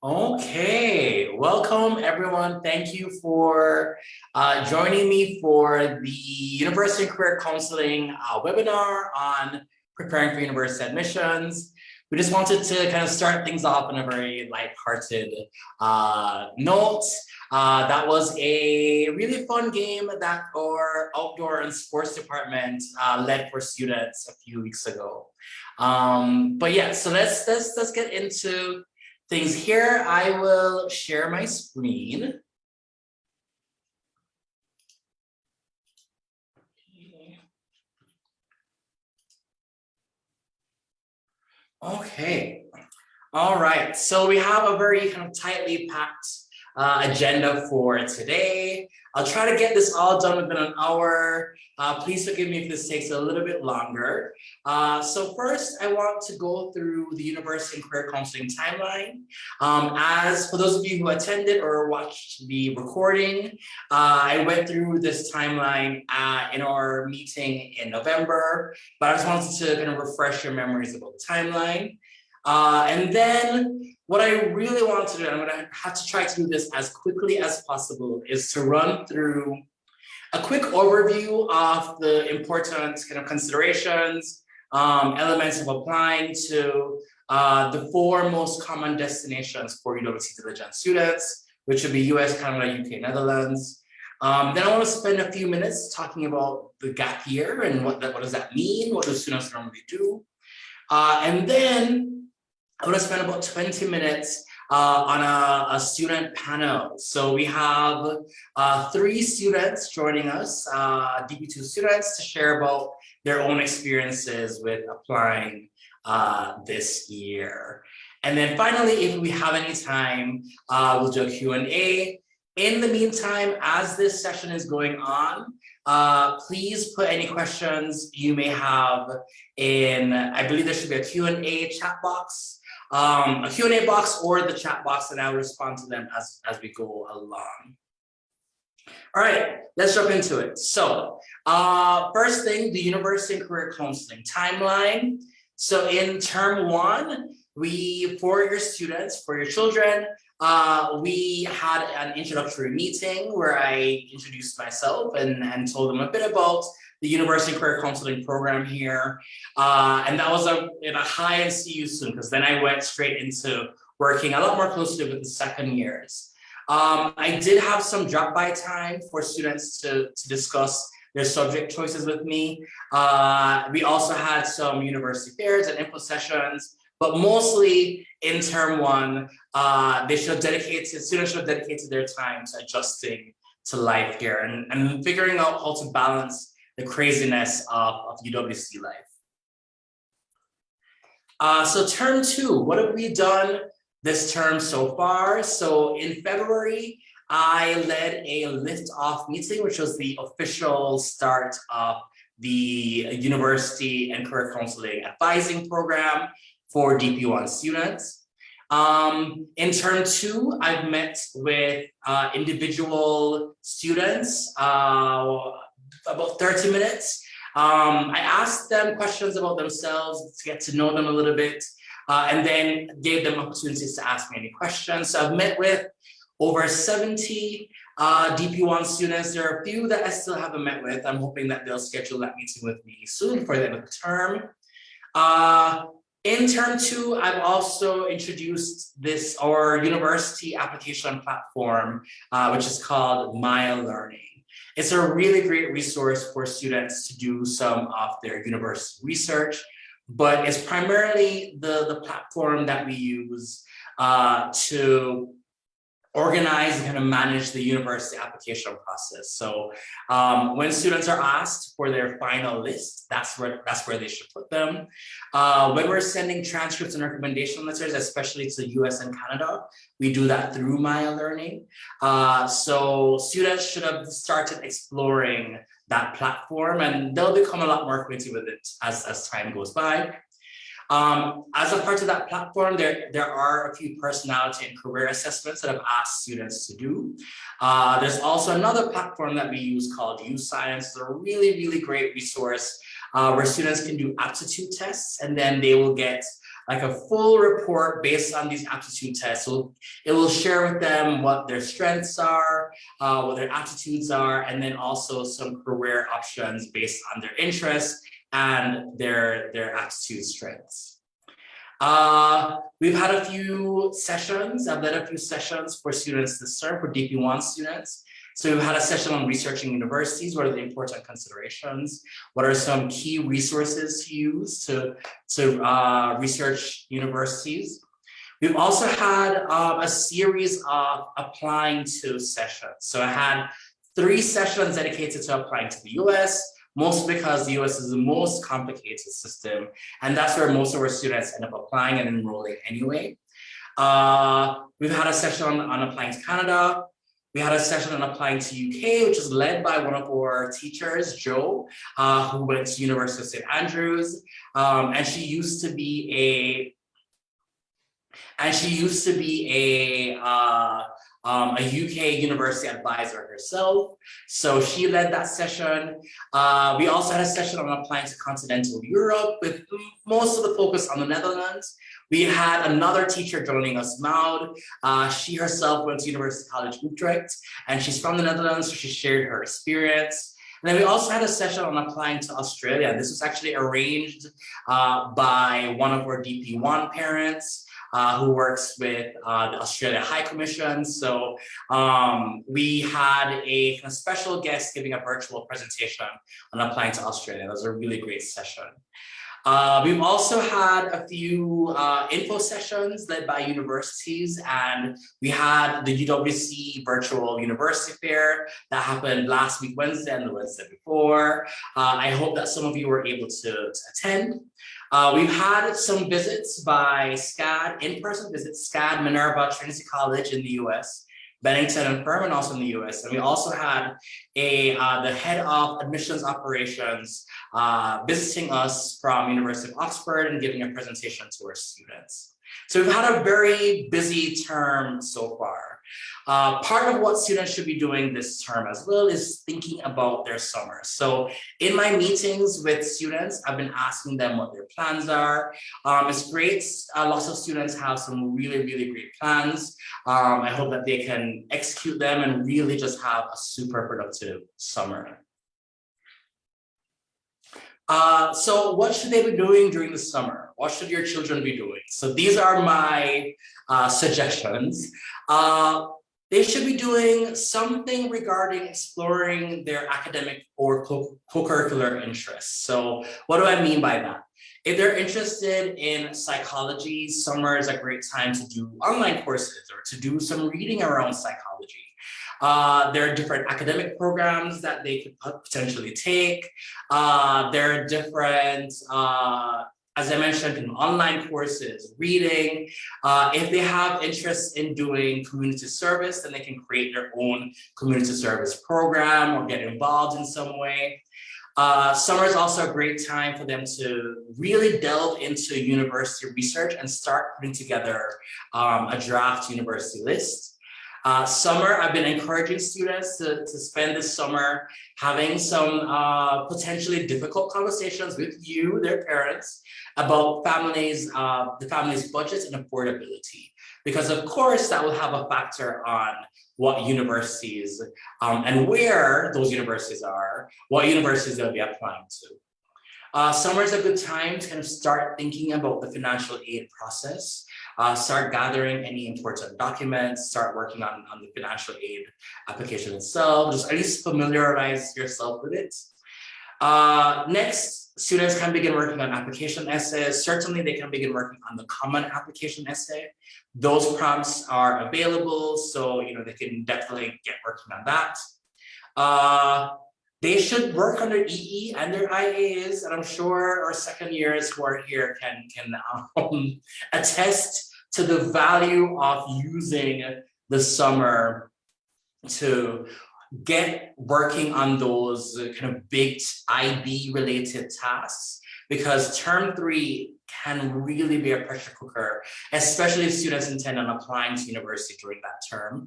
Okay, welcome everyone. Thank you for joining me for the University and Career Counseling webinar on preparing for university admissions. We just wanted to kind of start things off on a very lighthearted note. That was a really fun game that our outdoor and sports department led for students a few weeks ago. But yeah, so let's get into things here. I will share my screen. Okay. All right. So we have a very kind of tightly packed agenda for today. I'll try to get this all done within an hour. Please forgive me if this takes a little bit longer. So first, I want to go through the University and Career Counseling timeline. As for those of you who attended or watched the recording, I went through this timeline in our meeting in November, but I just wanted to kind of refresh your memories about the timeline. And then what I really want to do, and I'm going to have to try to do this as quickly as possible, is to run through a quick overview of the important kind of considerations, elements of applying to the four most common destinations for UWC diligent students, which would be US, Canada, UK, Netherlands. Then I want to spend a few minutes talking about the gap year and what does that mean? What do students normally do? And then I'm going to spend about 20 minutes on a student panel. So we have three students joining us, DP2 students, to share about their own experiences with applying this year. And then finally, if we have any time, we'll do a Q&A. In the meantime, as this session is going on, please put any questions you may have in, I believe there should be a Q&A chat box. A Q&A box or the chat box, and I'll respond to them as we go along. All right, let's jump into it. So first thing, the University and Career Counseling timeline. So in term one, for your students, for your children, we had an introductory meeting where I introduced myself and told them a bit about the University Career Counseling program here. And that was in a hi and see you soon, because then I went straight into working a lot more closely with the second years. I did have some drop-by time for students to discuss their subject choices with me. We also had some university fairs and info sessions, but mostly in term one, students should have dedicated their time to adjusting to life here and figuring out how to balance the craziness of UWC life. So term two, what have we done this term so far? So in February, I led a lift-off meeting, which was the official start of the University and Career Counseling Advising Program for DP1 students. In term two, I've met with individual students, about 30 minutes. I asked them questions about themselves to get to know them a little bit, and then gave them opportunities to ask me any questions. So I've met with over 70 DP1 students. There are a few that I still haven't met with. I'm hoping that they'll schedule that meeting with me soon for the end of the term. In term two, I've also introduced our university application platform, which is called Maya Learning. It's a really great resource for students to do some of their university research, but it's primarily the platform that we use to organize and kind of manage the university application process. So when students are asked for their final list, that's where they should put them. When we're sending transcripts and recommendation letters, especially to US and Canada, we do that through Maya Learning. So students should have started exploring that platform, and they'll become a lot more acquainted with it as time goes by. As a part of that platform, there are a few personality and career assessments that I've asked students to do. There's also another platform that we use called UScience. It's a really, really great resource where students can do aptitude tests, and then they will get like a full report based on these aptitude tests. So it will share with them what their strengths are, what their aptitudes are, and then also some career options based on their interests and their aptitude strengths. We've had a few sessions. I've led a few sessions for students this term, for DP1 students. So we've had a session on researching universities. What are the important considerations? What are some key resources to use to research universities? We've also had a series of applying to sessions. So I had 3 sessions dedicated to applying to the US, mostly because the US is the most complicated system, and that's where most of our students end up applying and enrolling anyway. We've had a session on applying to Canada. We had a session on applying to UK, which is led by one of our teachers, Jo, who went to University of St. Andrews, and she used to be a UK university advisor herself. So she led that session. We also had a session on applying to continental Europe with most of the focus on the Netherlands. We had another teacher joining us, Maud. She herself went to University College Utrecht, and she's from the Netherlands, so she shared her experience. And then we also had a session on applying to Australia. This was actually arranged by one of our DP1 parents, who works with the Australia High Commission. So we had a kind of special guest giving a virtual presentation on applying to Australia. That was a really great session. We've also had a few info sessions led by universities, and we had the UWC virtual university fair that happened last week, Wednesday, and the Wednesday before. I hope that some of you were able to attend. We've had some visits by SCAD, in-person visits, SCAD, Minerva, Trinity College in the US, Bennington and Furman also in the US. And we also had the head of admissions operations visiting us from University of Oxford and giving a presentation to our students. So we've had a very busy term so far. Part of what students should be doing this term as well is thinking about their summer. So in my meetings with students, I've been asking them what their plans are. It's great. Lots of students have some really, really great plans. I hope that they can execute them and really just have a super productive summer. So what should they be doing during the summer? What should your children be doing? So these are my suggestions. They should be doing something regarding exploring their academic or co-curricular interests. So what do I mean by that? If they're interested in psychology, summer is a great time to do online courses or to do some reading around psychology. There are different academic programs that they could potentially take. There are different, as I mentioned, online courses, reading. If they have interest in doing community service, then they can create their own community service program or get involved in some way. Summer is also a great time for them to really delve into university research and start putting together a draft university list. Summer, I've been encouraging students to spend this summer having some potentially difficult conversations with you, their parents, about the family's budgets and affordability. Because of course, that will have a factor on what universities and where those universities are, what universities they'll be applying to. Summer is a good time to kind of start thinking about the financial aid process. Start gathering any important documents, start working on the financial aid application itself, just at least familiarize yourself with it. Next, students can begin working on application essays. Certainly they can begin working on the common application essay. Those prompts are available, so they can definitely get working on that. They should work on their EE and their IAs, and I'm sure our second years who are here can attest to the value of using the summer to get working on those kind of big IB related tasks, because term 3 can really be a pressure cooker, especially if students intend on applying to university during that term.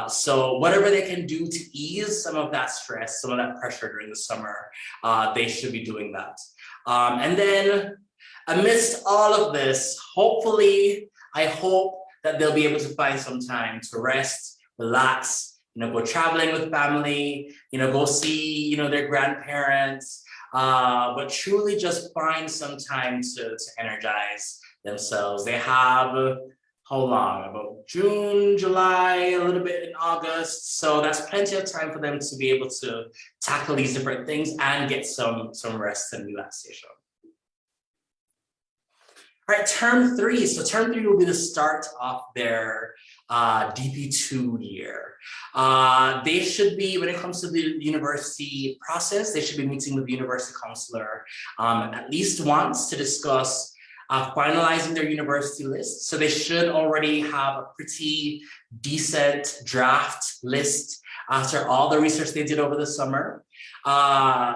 So whatever they can do to ease some of that stress, some of that pressure during the summer, they should be doing that. And then amidst all of this, hopefully, I hope that they'll be able to find some time to rest, relax, go traveling with family, go see, their grandparents, but truly just find some time to energize themselves. They have, how long? About June, July, a little bit in August. So that's plenty of time for them to be able to tackle these different things and get some rest and relaxation. All right, term 3. So term 3 will be the start of their DP2 year. They should be, when it comes to the university process, they should be meeting with the university counselor at least once to discuss finalizing their university list. So they should already have a pretty decent draft list after all the research they did over the summer.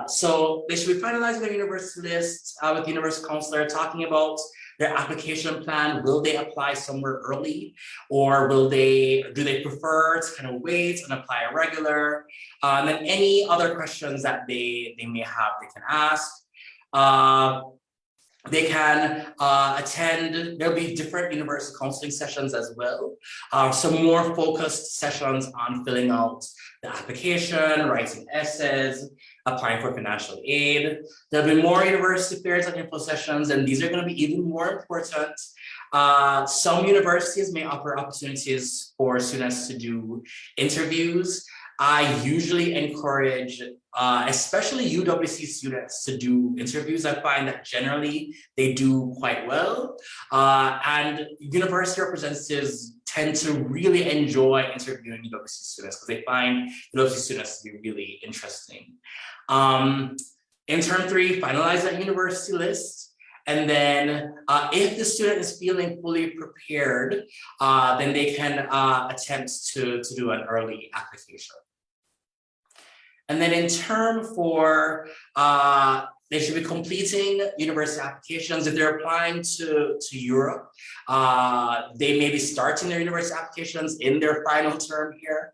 So they should be finalizing their university list with the university counselor, talking about their application plan. Will they apply somewhere early, or do they prefer to kind of wait and apply a regular? And then any other questions that they may have, they can ask. They can attend, there'll be different university counseling sessions as well. Some more focused sessions on filling out the application, writing essays, applying for financial aid. There'll be more university fairs and info sessions, and these are going to be even more important. Some universities may offer opportunities for students to do interviews. I usually encourage, especially UWC students, to do interviews. I find that generally they do quite well. And university representatives tend to really enjoy interviewing UWC students because they find UWC students to be really interesting. In term 3, finalize that university list. And then if the student is feeling fully prepared, then they can attempt to do an early application. And then in term 4, they should be completing university applications. If they're applying to Europe, they may be starting their university applications in their final term here.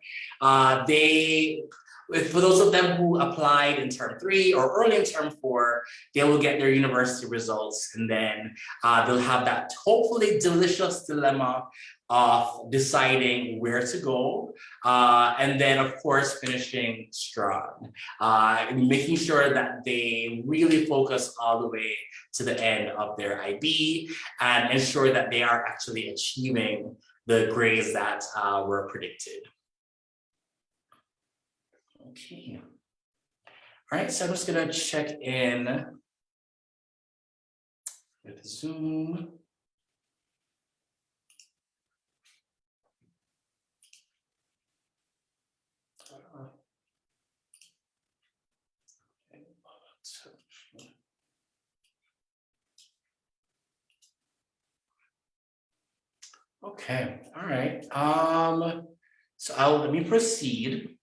For those of them who applied in term 3 or early in term 4, they will get their university results, and then they'll have that hopefully delicious dilemma of deciding where to go, and then of course finishing strong, making sure that they really focus all the way to the end of their IB and ensure that they are actually achieving the grades that were predicted. Okay. All right, so I'm just gonna check in with Zoom. Okay, all right. So let me proceed.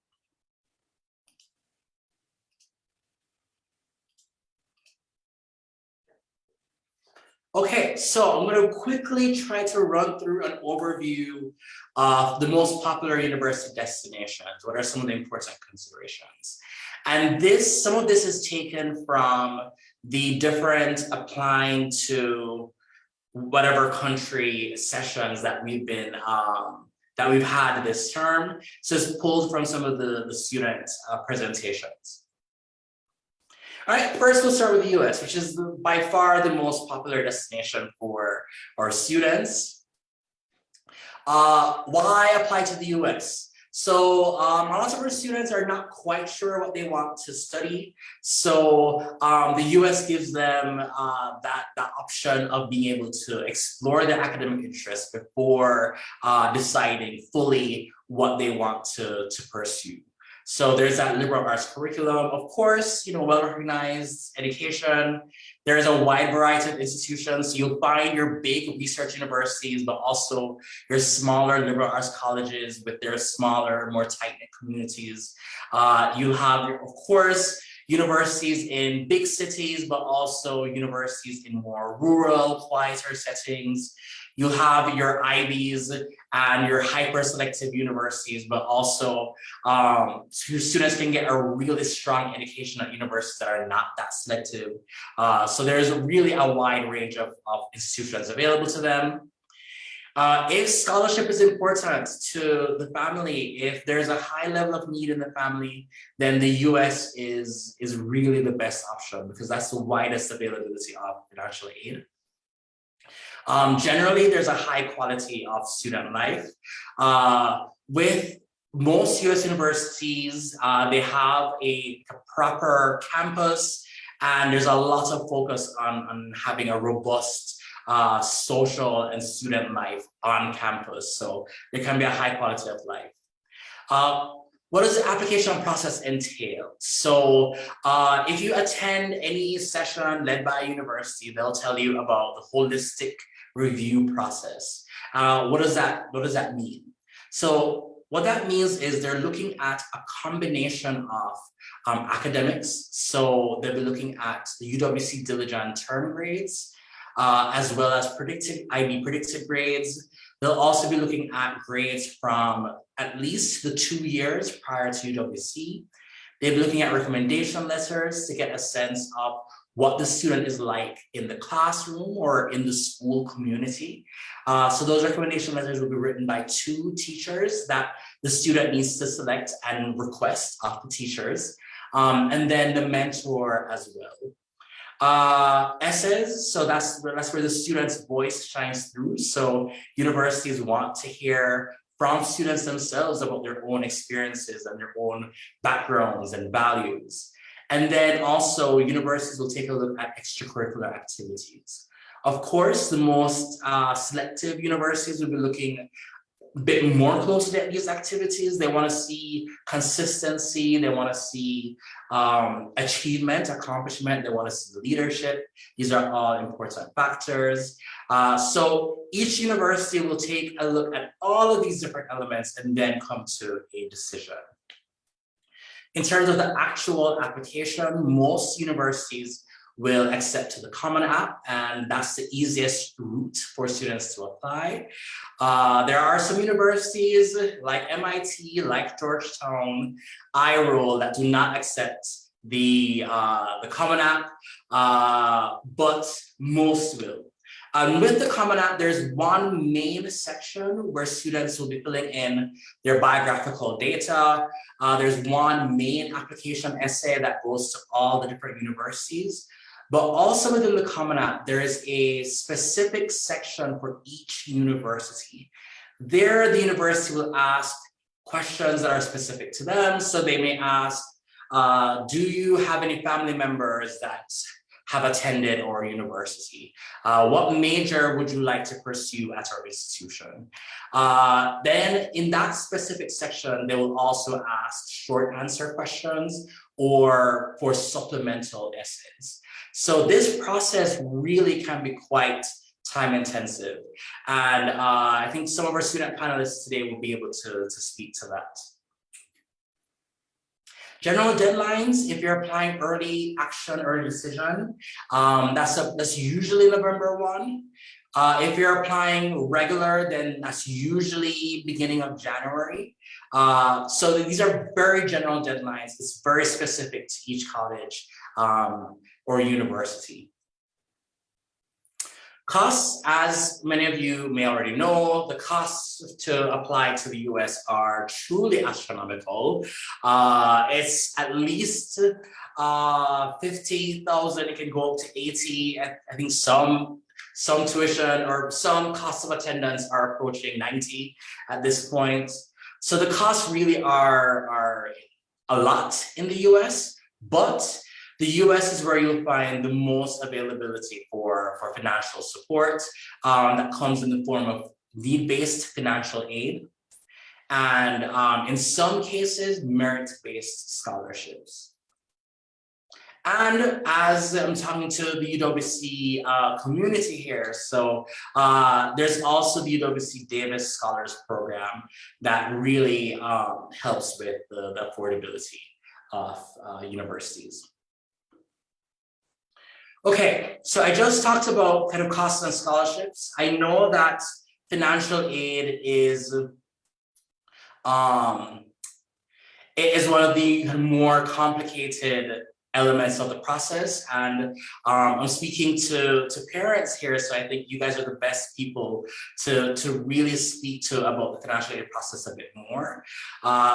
Okay, so I'm going to quickly try to run through an overview of the most popular university destinations. What are some of the important considerations? And some of this is taken from the different applying to whatever country sessions that we've had this term. So it's pulled from some of the student presentations. All right, first we'll start with the US, which is by far the most popular destination for our students. Why apply to the US? So a lot of our students are not quite sure what they want to study. So the US gives them that option of being able to explore their academic interests before deciding fully what they want to pursue. So there's that liberal arts curriculum, of course, well-recognized education. There's a wide variety of institutions. So you'll find your big research universities, but also your smaller liberal arts colleges with their smaller, more tight-knit communities. You have, of course, universities in big cities, but also universities in more rural, quieter settings. You have your IBs and your hyper-selective universities, but also students can get a really strong education at universities that are not that selective. So there's really a wide range of institutions available to them. If scholarship is important to the family, if there's a high level of need in the family, then the US is really the best option because that's the widest availability of financial aid. Generally, there's a high quality of student life. With most US universities, they have a proper campus, and there's a lot of focus on having a robust social and student life on campus. So there can be a high quality of life. What does the application process entail? So if you attend any session led by a university, they'll tell you about the holistic review process. What does that mean? So what that means is they're looking at a combination of academics. So they'll be looking at the UWC Diligent term grades, as well as IB predicted grades. They'll also be looking at grades from at least the 2 years prior to UWC. They'll be looking at recommendation letters to get a sense of what the student is like in the classroom or in the school community. So those recommendation letters will be written by 2 teachers that the student needs to select and request of the teachers, and then the mentor as well. Essays, so that's where the student's voice shines through. So universities want to hear from students themselves about their own experiences and their own backgrounds and values. And then also universities will take a look at extracurricular activities. Of course, the most selective universities will be looking a bit more closely at these activities. They want to see consistency, they want to see achievement, accomplishment, they want to see leadership. These are all important factors. So each university will take a look at all of these different elements and then come to a decision. In terms of the actual application, most universities will accept to the Common App, and that's the easiest route for students to apply. There are some universities like MIT, like Georgetown, iRoll that do not accept the Common App, but most will. With the Common App, there's one main section where students will be filling in their biographical data. There's one main application essay that goes to all the different universities. But also within the Common App, there is a specific section for each university. There, the university will ask questions that are specific to them. So they may ask, do you have any family members that have attended our university? What major would you like to pursue at our institution? Then in that specific section, they will also ask short answer questions or for supplemental essays. So this process really can be quite time intensive. And I think some of our student panelists today will be able to speak to that. General deadlines, if you're applying early action, early decision, that's usually November 1. If you're applying regular, then that's usually beginning of January. So these are very general deadlines. It's very specific to each college or university. Costs, as many of you may already know, the costs to apply to the US are truly astronomical. It's at least 50,000, it can go up to 80. I think some tuition or some costs of attendance are approaching 90 at this point. So the costs really are a lot in the US, but the US is where you'll find the most availability for financial support that comes in the form of need-based financial aid, and in some cases, merit-based scholarships. And as I'm talking to the UWC community here, so there's also the UWC Davis Scholars Program that really helps with the affordability of universities. Okay, so I just talked about kind of costs and scholarships. I know that financial aid is one of the more complicated elements of the process. And I'm speaking to parents here, so I think you guys are the best people to really speak to about the financial aid process a bit more.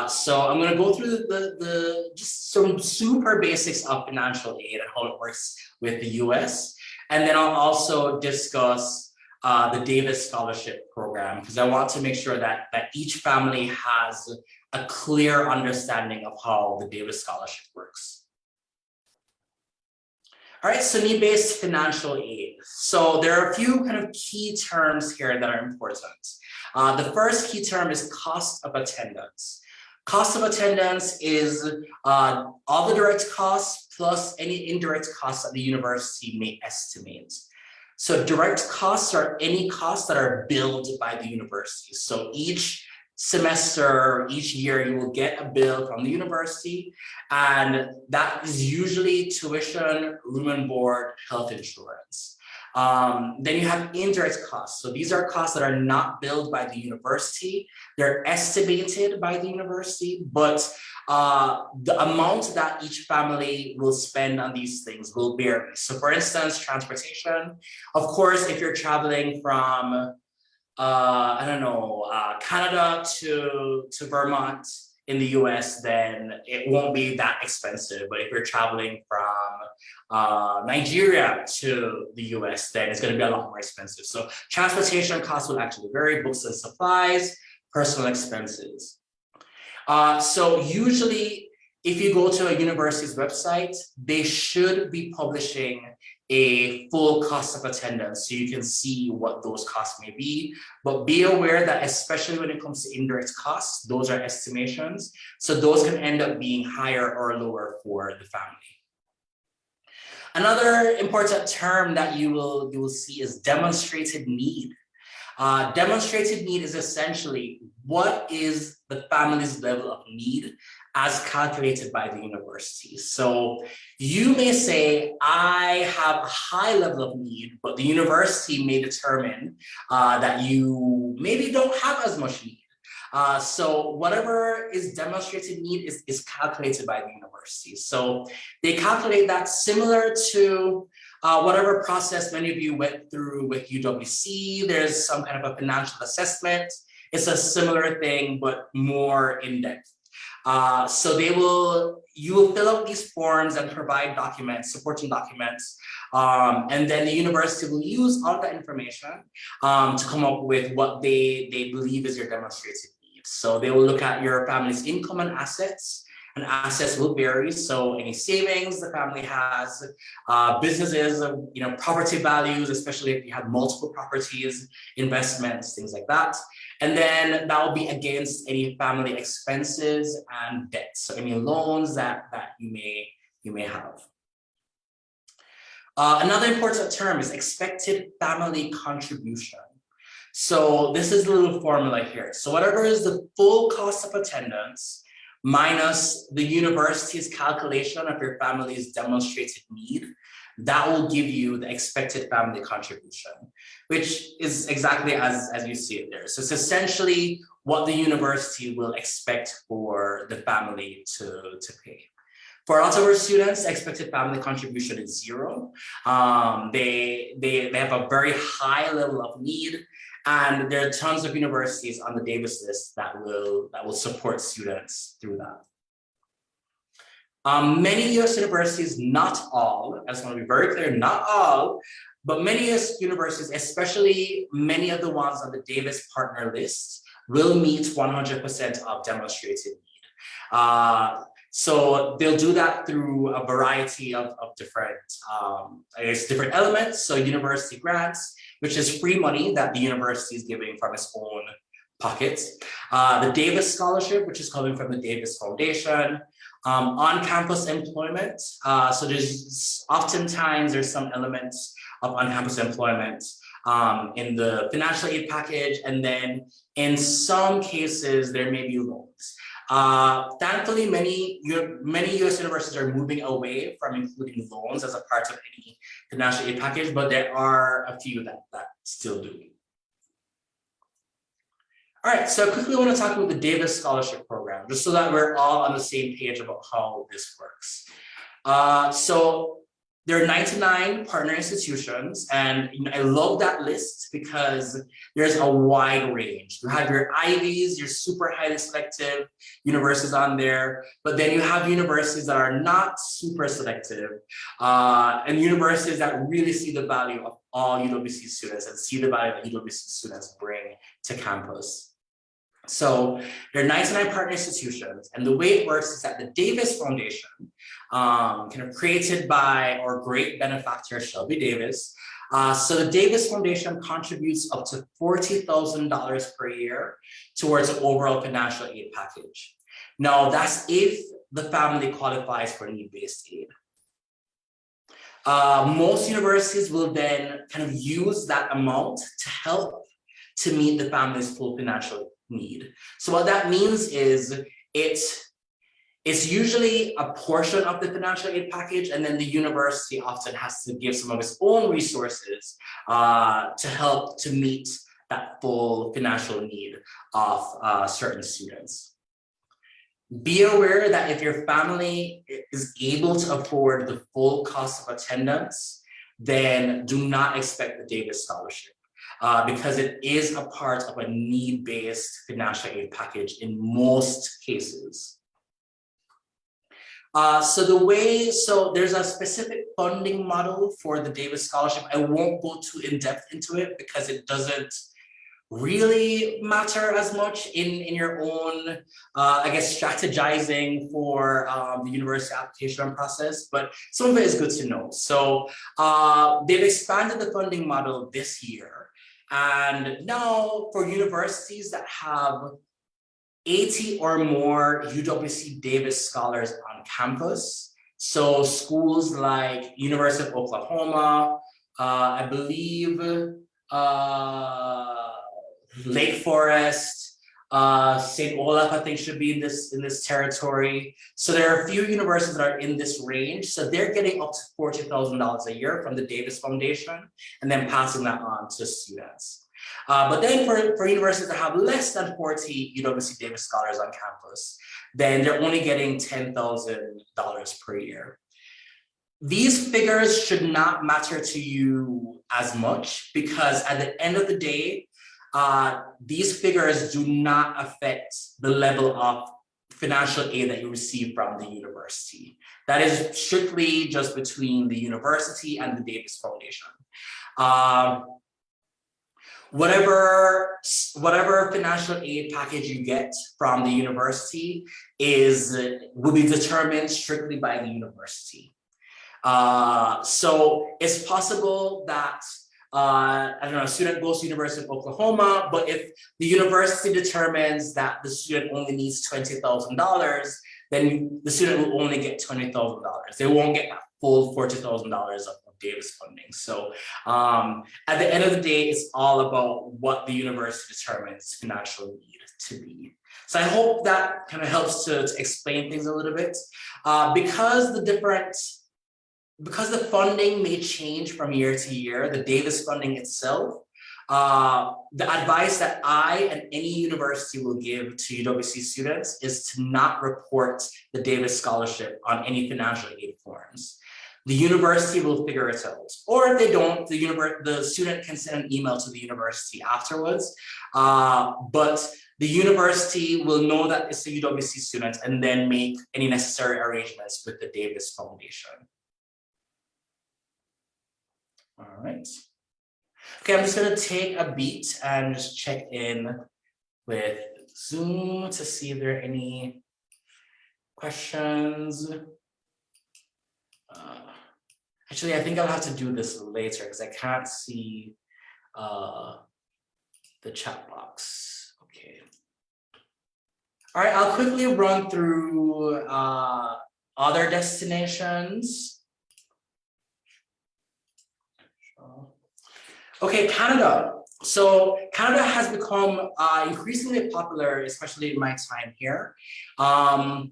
So I'm going to go through the just some super basics of financial aid and how it works with the US. And then I'll also discuss the Davis Scholarship Program, because I want to make sure that each family has a clear understanding of how the Davis Scholarship works. All right, so need-based financial aid. So there are a few kind of key terms here that are important. The first key term is cost of attendance. Cost of attendance is all the direct costs plus any indirect costs that the university may estimate. So direct costs are any costs that are billed by the university. So each semester, each year, you will get a bill from the university, and that is usually tuition, room and board, health insurance. Then you have indirect costs. So these are costs that are not billed by the university. They're estimated by the university, but the amount that each family will spend on these things will vary. So for instance, transportation. Of course, if you're traveling from I don't know, Canada to Vermont in the US, then it won't be that expensive. But if you're traveling from Nigeria to the US, then it's going to be a lot more expensive. So transportation costs will actually vary, books and supplies, personal expenses. So usually, if you go to a university's website, they should be publishing a full cost of attendance so you can see what those costs may be. But be aware that especially when it comes to indirect costs, those are estimations. So those can end up being higher or lower for the family. Another important term that you will see is demonstrated need. Demonstrated need is essentially what is the family's level of need as calculated by the university. So you may say, I have a high level of need, but the university may determine that you maybe don't have as much need. So whatever is demonstrated need is calculated by the university. So they calculate that similar to whatever process many of you went through with UWC. There's some kind of a financial assessment. It's a similar thing, but more in-depth. So you will fill out these forms and provide documents, supporting documents, and then the university will use all that information to come up with what they believe is your demonstrated need. So they will look at your family's income and assets will vary. So any savings the family has, businesses, property values, especially if you have multiple properties, investments, things like that. And then that will be against any family expenses and debts. So any loans that you may have. Another important term is expected family contribution. So this is the little formula here. So whatever is the full cost of attendance minus the university's calculation of your family's demonstrated need, that will give you the expected family contribution, which is exactly as you see it there. So it's essentially what the university will expect for the family to pay. For a lot of our students, expected family contribution is 0. They have a very high level of need, and there are tons of universities on the Davis list that will support students through that. Many US universities, not all, I just want to be very clear, not all, but many US universities, especially many of the ones on the Davis partner list, will meet 100% of demonstrated need. So they'll do that through a variety of different, different elements. So university grants, which is free money that the university is giving from its own pockets. The Davis Scholarship, which is coming from the Davis Foundation. On-campus employment. So there's some elements of on-campus employment in the financial aid package, and then in some cases there may be loans. Thankfully, many US universities are moving away from including loans as a part of any financial aid package, but there are a few that still do. All right, so I quickly want to talk about the Davis Scholarship Program, just so that we're all on the same page about how this works. So there are 99 partner institutions, and I love that list because there's a wide range. You have your Ivies, your super highly selective universities on there, but then you have universities that are not super selective, and universities that really see the value of all UWC students and see the value that UWC students bring to campus. So there are 99 partner institutions, and the way it works is that the Davis Foundation, kind of created by our great benefactor Shelby Davis. So the Davis Foundation contributes up to $40,000 per year towards an overall financial aid package. Now that's if the family qualifies for need-based aid. Most universities will then kind of use that amount to help to meet the family's full financial need. So what that means is it's usually a portion of the financial aid package, and then the university often has to give some of its own resources to help to meet that full financial need of certain students. Be aware that if your family is able to afford the full cost of attendance, then do not expect the Davis Scholarship. Because it is a part of a need-based financial aid package in most cases. So there's a specific funding model for the Davis Scholarship. I won't go too in-depth into it because it doesn't really matter as much in your own, I guess, strategizing for the university application process, but some of it is good to know. So they've expanded the funding model this year. And now for universities that have 80 or more UWC Davis scholars on campus, so schools like University of Oklahoma, I believe Lake Forest, St. Olaf, I think should be in this territory. So there are a few universities that are in this range. So they're getting up to $40,000 a year from the Davis Foundation and then passing that on to students. But then for universities that have less than 40 UWC Davis scholars on campus, then they're only getting $10,000 per year. These figures should not matter to you as much because at the end of the day, these figures do not affect the level of financial aid that you receive from the university. That is strictly just between the university and the Davis Foundation. Whatever financial aid package you get from the university will be determined strictly by the university. So it's possible that I don't know, a student goes to University of Oklahoma, but if the university determines that the student only needs $20,000, then the student will only get $20,000. They won't get that full $40,000 of Davis funding. So at the end of the day, it's all about what the university determines financial need to be. So I hope that kind of helps to explain things a little bit. Because the funding may change from year to year, the Davis funding itself, the advice that I and any university will give to UWC students is to not report the Davis Scholarship on any financial aid forms. The university will figure it out. Or if they don't, the student can send an email to the university afterwards. But the university will know that it's a UWC student and then make any necessary arrangements with the Davis Foundation. All right. Okay, I'm just going to take a beat and just check in with Zoom to see if there are any questions. Actually, I think I'll have to do this later because I can't see the chat box. Okay. All right, I'll quickly run through other destinations. Okay, Canada. So Canada has become increasingly popular, especially in my time here. Of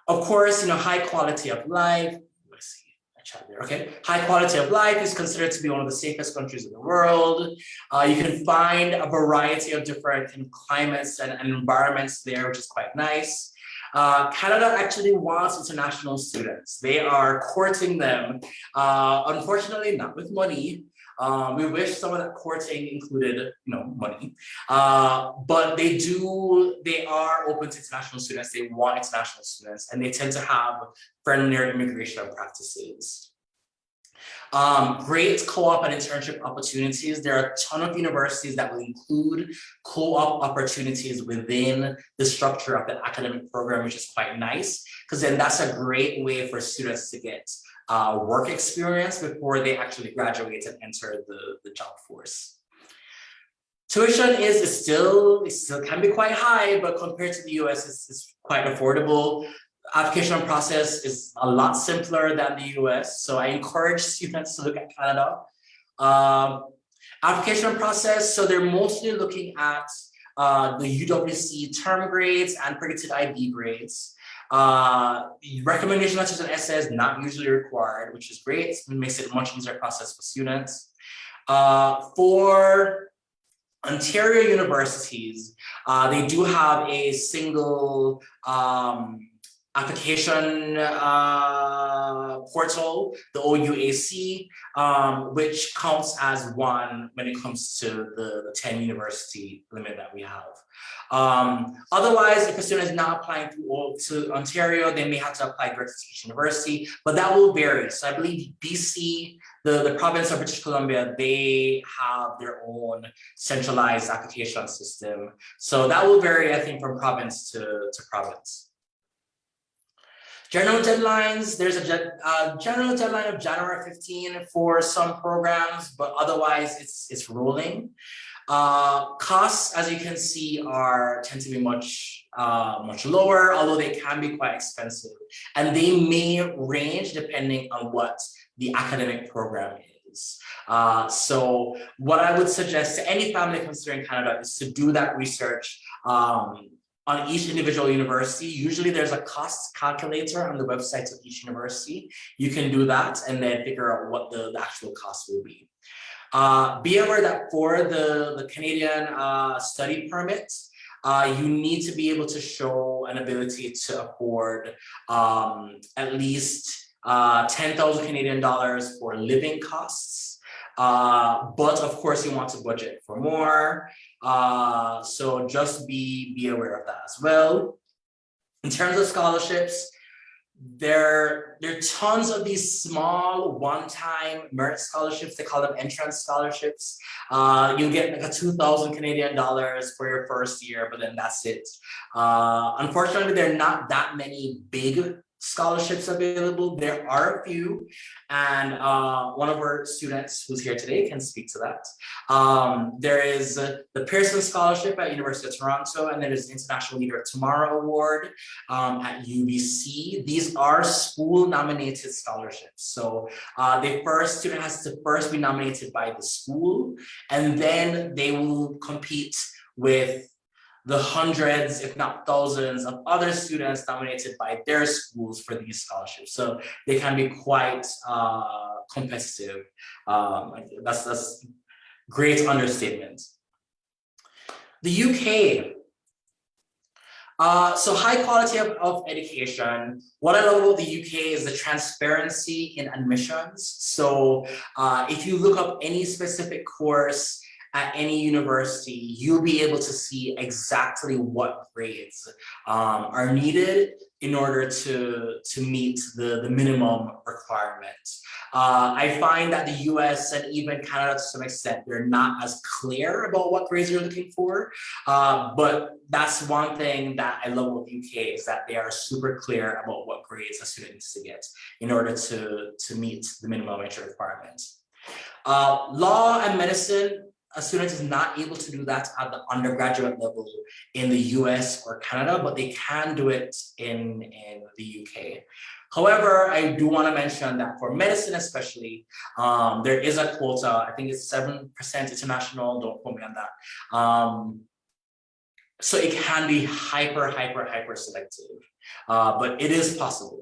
course, high quality of life. Let's see, I chat there. Okay, high quality of life is considered to be one of the safest countries in the world. You can find a variety of different climates and environments there, which is quite nice. Canada actually wants international students. They are courting them, unfortunately not with money. We wish some of that courting included, money. But they are open to international students. They want international students, and they tend to have friendlier immigration practices. Great co-op and internship opportunities. There are a ton of universities that will include co-op opportunities within the structure of the academic program, which is quite nice, because then that's a great way for students to get work experience before they actually graduate and enter the job force. Tuition is still can be quite high, but compared to the US, it's quite affordable. Application process is a lot simpler than the US, so I encourage students to look at Canada. Application process, so they're mostly looking at the UWC term grades and predicted IB grades. Recommendation letters and essays not usually required, which is great. It makes it a much easier process for students. For Ontario universities, they do have a single application portal, the OUAC, which counts as one when it comes to the 10 university limit that we have. Otherwise, if a student is not applying to Ontario, they may have to apply directly to each university, but that will vary. So I believe BC, the province of British Columbia, they have their own centralized application system. So that will vary, I think, from province to province. General deadlines, there's a general deadline of January 15 for some programs, but otherwise it's rolling. Costs, as you can see, tend to be much lower, although they can be quite expensive. And they may range depending on what the academic program is. So what I would suggest to any family considering Canada is to do that research on each individual university. Usually there's a cost calculator on the websites of each university. You can do that and then figure out what the actual cost will be. Be aware that for the Canadian study permit, you need to be able to show an ability to afford at least 10,000 Canadian dollars for living costs. But of course you want to budget for more. So just be aware of that as well. In terms of scholarships, there are tons of these small one-time merit scholarships. They call them entrance scholarships. You get like a 2,000 Canadian dollars for your first year, but then that's it. Unfortunately, there are not that many big scholarships available. There are a few, and one of our students who's here today can speak to that. There is the Pearson Scholarship at University of Toronto, and then there's the International Leader of Tomorrow Award at UBC. These are school-nominated scholarships. So the first student has to first be nominated by the school, and then they will compete with the hundreds, if not thousands, of other students nominated by their schools for these scholarships. So they can be quite competitive. That's great understatement. The UK. So high quality of education. What I love about the UK is the transparency in admissions. So if you look up any specific course at any university, you'll be able to see exactly what grades are needed in order to meet the minimum requirements. I find that the US and even Canada to some extent, they're not as clear about what grades you're looking for. But that's one thing that I love about the UK is that they are super clear about what grades a student needs to get in order to meet the minimum entry requirements. Law and medicine, a student is not able to do that at the undergraduate level in the US or Canada, but they can do it in the UK. However, I do want to mention that for medicine especially, there is a quota. I think it's 7% international, don't quote me on that. So it can be hyper selective, but it is possible.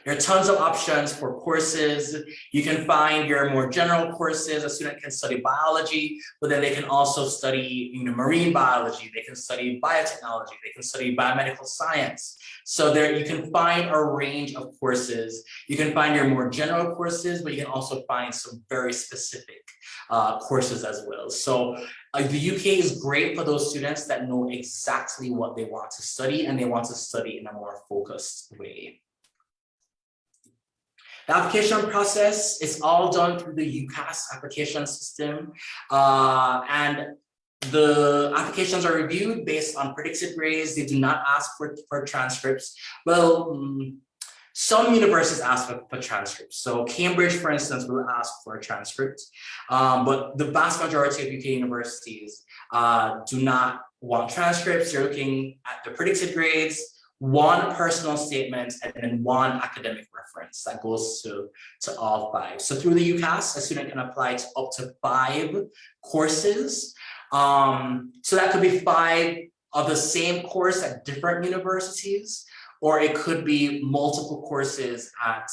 There are tons of options for courses. You can find your more general courses. A student can study biology, but then they can also study marine biology. They can study biotechnology. They can study biomedical science. So there you can find a range of courses. You can find your more general courses, but you can also find some very specific courses as well. So the UK is great for those students that know exactly what they want to study and they want to study in a more focused way. The application process is all done through the UCAS application system, and the applications are reviewed based on predicted grades. They do not ask for transcripts. Well, some universities ask for transcripts. So Cambridge, for instance, will ask for a transcript, but the vast majority of UK universities do not want transcripts. You're looking at the predicted grades, one personal statement, and then one academic reference that goes to all 5. So through the UCAS, a student can apply to up to 5 courses. So that could be 5 of the same course at different universities, or it could be multiple courses at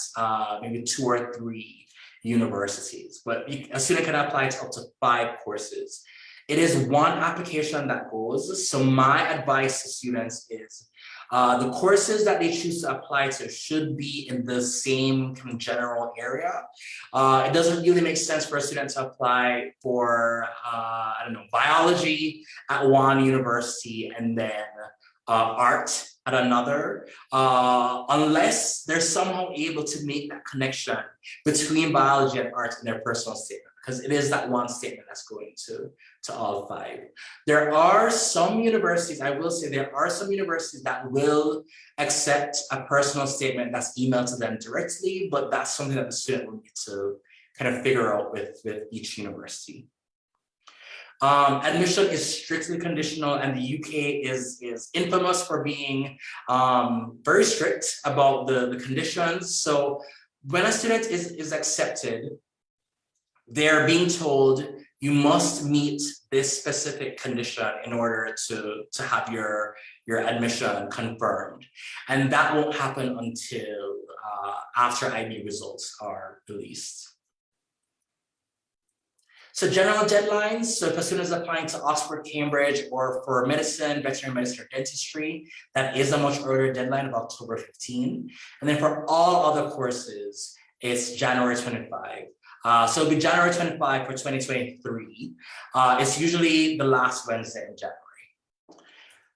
maybe 2 or 3 universities. But a student can apply to up to 5 courses. It is one application that goes. So my advice to students is the courses that they choose to apply to should be in the same kind of general area. It doesn't really make sense for a student to apply for, I don't know, biology at one university and then art at another, unless they're somehow able to make that connection between biology and art in their personal statement, because it is that one statement that's going to all 5. There are some universities, I will say there are some universities that will accept a personal statement that's emailed to them directly, but that's something that the student will need to kind of figure out with each university. Admission is strictly conditional, and the UK is infamous for being very strict about the conditions. So when a student is accepted, they're being told you must meet this specific condition in order to have your admission confirmed. And that won't happen until after IB results are released. So general deadlines, so if a student is applying to Oxford, Cambridge, or for medicine, veterinary medicine, or dentistry, that is a much earlier deadline of October 15. And then for all other courses, it's January 25. So it'll be January 25 for 2023. It's usually the last Wednesday in January.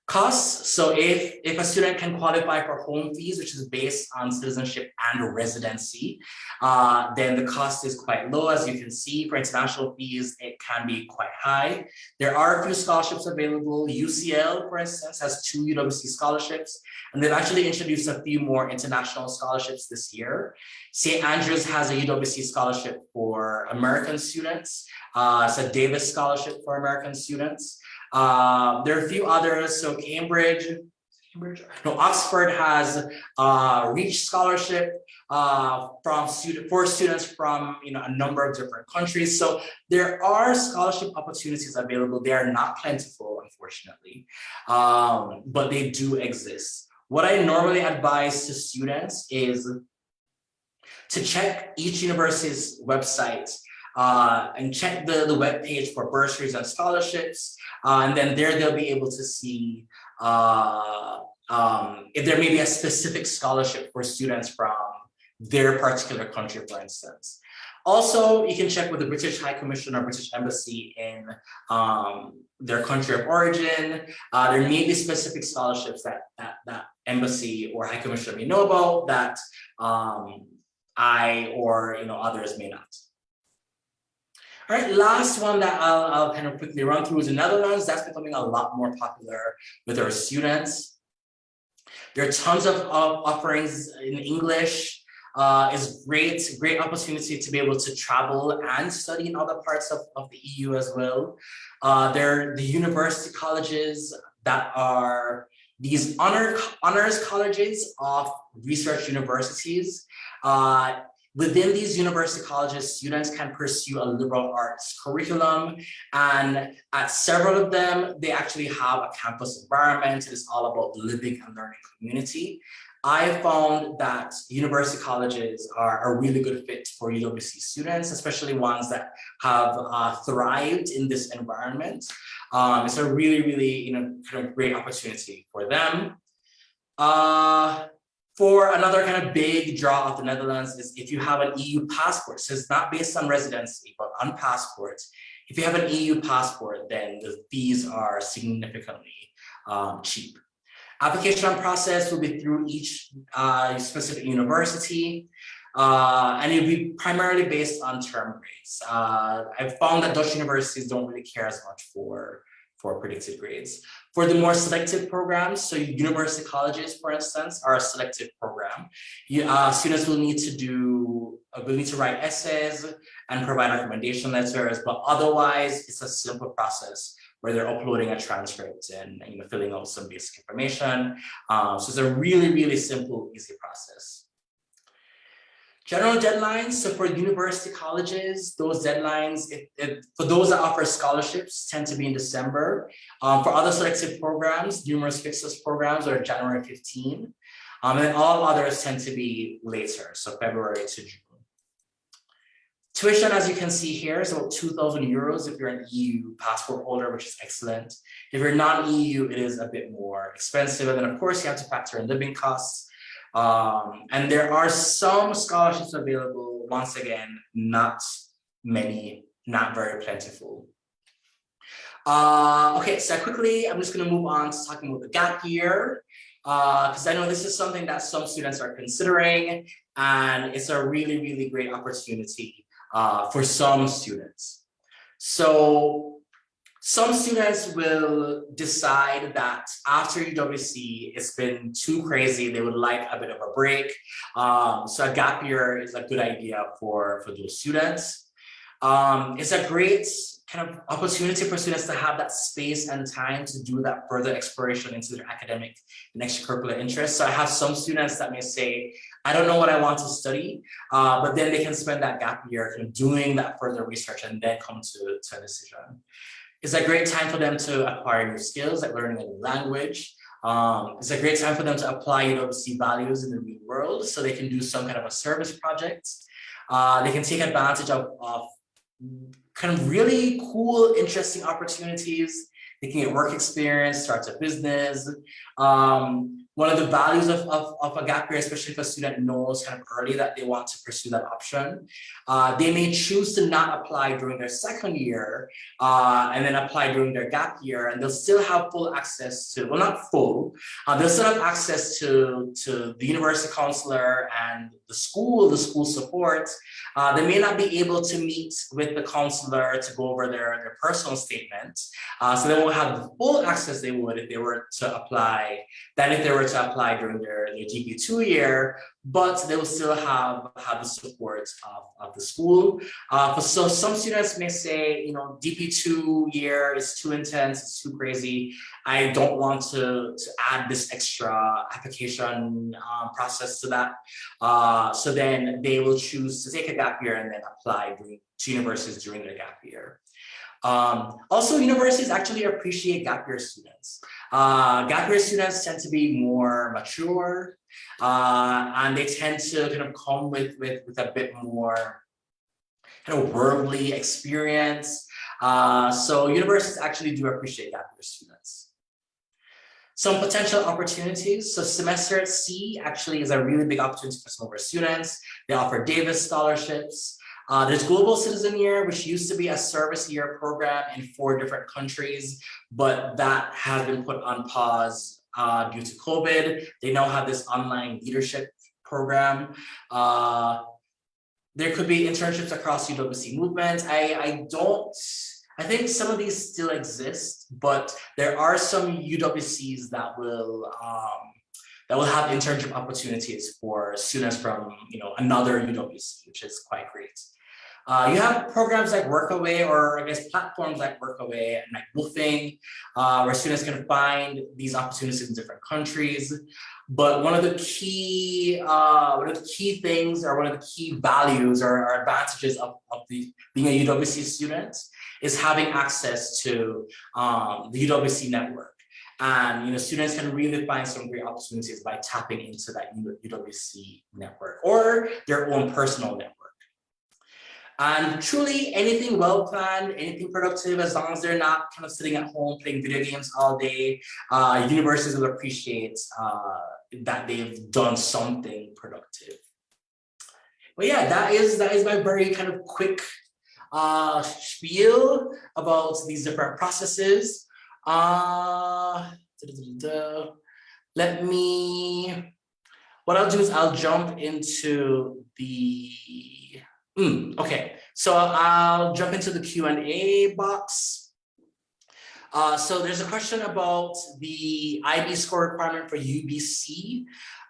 Costs, so if a student can qualify for home fees, which is based on citizenship and residency, then the cost is quite low. As you can see, for international fees, it can be quite high. There are a few scholarships available. UCL, for instance, has 2 UWC scholarships, and they've actually introduced a few more international scholarships this year. St. Andrews has a UWC scholarship for American students. It's a Davis scholarship for American students. There are a few others. So Oxford has a Reach scholarship for students from a number of different countries. So there are scholarship opportunities available. They are not plentiful, unfortunately, but they do exist. What I normally advise to students is to check each university's website and check the web page for bursaries and scholarships. And then they'll be able to see if there may be a specific scholarship for students from their particular country, for instance. Also, you can check with the British High Commission or British Embassy in their country of origin. There may be specific scholarships that embassy or High Commission may know about that I or others may not. All right, last one that I'll kind of quickly run through is the Netherlands. That's becoming a lot more popular with our students. There are tons of offerings in English. It's great opportunity to be able to travel and study in other parts of the EU as well. There are the university colleges that are these honors colleges of research universities. Within these university colleges, students can pursue a liberal arts curriculum, and at several of them, they actually have a campus environment. It is all about living and learning community. I found that university colleges are a really good fit for UWC students, especially ones that have thrived in this environment. It's a really, really, kind of great opportunity for them. For another kind of big draw of the Netherlands is if you have an EU passport. So it's not based on residency, but on passports. If you have an EU passport, then the fees are significantly cheap. Application process will be through each specific university, and it'll be primarily based on term grades. I've found that Dutch universities don't really care as much for predicted grades. For the more selective programs, so university colleges, for instance, are a selective program. Students will need to write essays and provide recommendation letters, but otherwise it's a simple process where they're uploading a transcript and filling out some basic information. So it's a really, really simple, easy process. General deadlines, so for university colleges, those deadlines, for those that offer scholarships, tend to be in December. For other selective programs, numerous fixed programs are January 15. And then all others tend to be later, so February to June. Tuition, as you can see here, is about 2,000 euros if you're an EU passport holder, which is excellent. If you're non-EU, it is a bit more expensive. And then of course you have to factor in living costs. And there are some scholarships available, once again, not many, not very plentiful. Okay, so quickly, I'm just gonna move on to talking about the gap year, because I know this is something that some students are considering, and it's a really, really great opportunity for some students. So some students will decide that after UWC, it's been too crazy. They would like a bit of a break. So a gap year is a good idea for those students. It's a great kind of opportunity for students to have that space and time to do that further exploration into their academic and extracurricular interests. So I have some students that may say, I don't know what I want to study, but then they can spend that gap year kind of doing that further research and then come to a decision. It's a great time for them to acquire new skills, like learning a new language. It's a great time for them to apply UWC values in the real world, so they can do some kind of a service project. They can take advantage of kind of really cool, interesting opportunities. They can get work experience, start a business. One of the values of a gap year, especially if a student knows kind of early that they want to pursue that option, they may choose to not apply during their second year and then apply during their gap year, and they'll still have full access to, well, not full, they'll still have access to the university counselor and the school support. They may not be able to meet with the counselor to go over their personal statement, so they won't have the full access they would if they were to apply, than if they were to apply during their DP2 year, but they will still have the support of the school. So some students may say, DP2 year is too intense, it's too crazy. I don't want to add this extra application process to that. So then they will choose to take a gap year and then apply to universities during their gap year. Also, universities actually appreciate gap year students. Gap year students tend to be more mature, and they tend to kind of come with a bit more kind of worldly experience. So universities actually do appreciate gap year students. Some potential opportunities. So semester at C actually is a really big opportunity for some of our students. They offer Davis scholarships. There's Global Citizen Year, which used to be a service year program in 4 different countries, but that has been put on pause due to COVID. They now have this online leadership program. There could be internships across UWC movement. I think some of these still exist, but there are some UWCs that will have internship opportunities for students from another UWC, which is quite great. You have programs like Workaway, or I guess platforms like Workaway and like Woofing, where students can find these opportunities in different countries. But one of the key things, or one of the key values or advantages of being a UWC student is having access to the UWC network. And students can really find some great opportunities by tapping into that UWC network or their own personal network. And truly, anything well planned, anything productive, as long as they're not kind of sitting at home playing video games all day, universities will appreciate that they've done something productive. But yeah, that is my very kind of quick spiel about these different processes. Let me. What I'll do is I'll jump into the. Okay, so I'll jump into the Q&A box. So there's a question about the IB score requirement for UBC.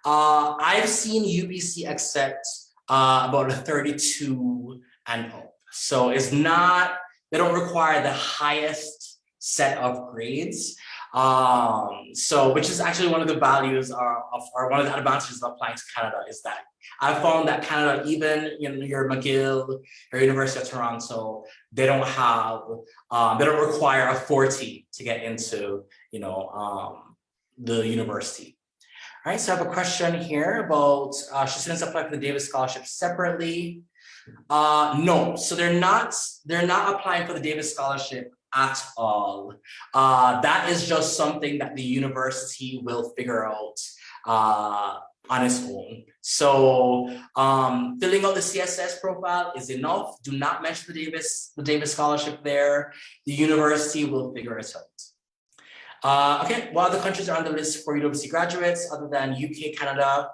I've seen UBC accept about a 32 and up. So it's not, they don't require the highest set of grades. So which is actually one of the values or one of the advantages of applying to Canada is that I found that Canada, even your McGill or University of Toronto, they don't have, they don't require a 40 to get into, the university. All right, so I have a question here about should students apply for the Davis Scholarship separately? No, so they're not applying for the Davis Scholarship at all. That is just something that the university will figure out on its own. So filling out the CSS profile is enough. Do not mention the Davis Scholarship there. The university will figure it out. Okay, what other countries are on the list for UWC graduates other than UK, Canada,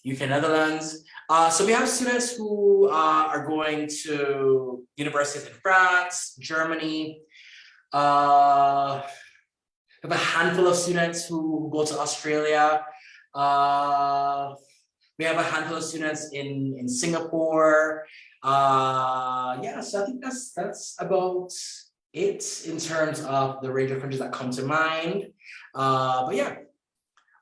UK, Netherlands? So we have students who are going to universities in France, Germany. We have a handful of students who go to Australia. We have a handful of students in Singapore. Yeah, so I think that's about it in terms of the range of countries that come to mind. But yeah.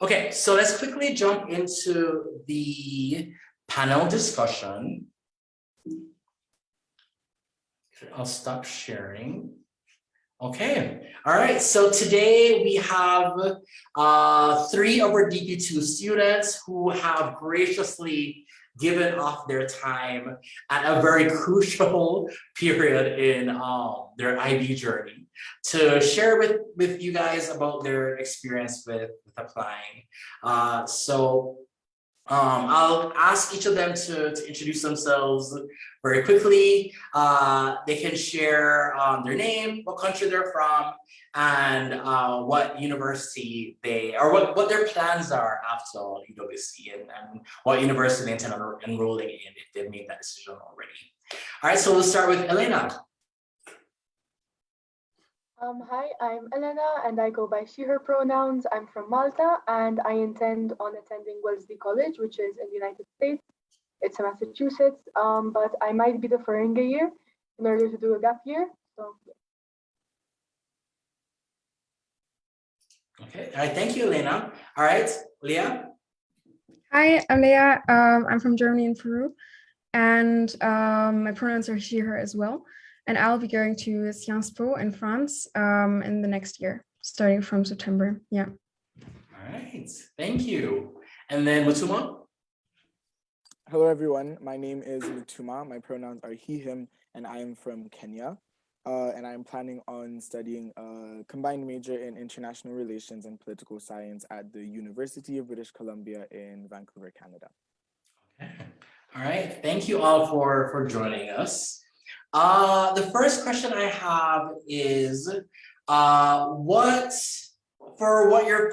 Okay, so let's quickly jump into the panel discussion. I'll stop sharing. Okay, all right, so today we have 3 of our DP2 students who have graciously given off their time at a very crucial period in their IB journey to share with you guys about their experience with applying. So I'll ask each of them to introduce themselves very quickly. They can share their name, what country they're from, and what university what their plans are after UWC and what university they intend on enrolling in if they've made that decision already. All right, so we'll start with Elena. Hi, I'm Elena and I go by she, her pronouns. I'm from Malta and I intend on attending Wellesley College, which is in the United States. It's in Massachusetts, but I might be deferring a year in order to do a gap year. So, yeah. Okay, all right, thank you, Elena. All right, Leah. Hi, I'm Leah. I'm from Germany and Peru, and my pronouns are she, her as well. And I'll be going to Sciences Po in France in the next year, starting from September. Yeah. All right, thank you. And then Mutuma. Hello, everyone. My name is Mutuma. My pronouns are he, him, and I am from Kenya. And I'm planning on studying a combined major in international relations and political science at the University of British Columbia in Vancouver, Canada. Okay. All right. Thank you all for joining us. The first question I have is, what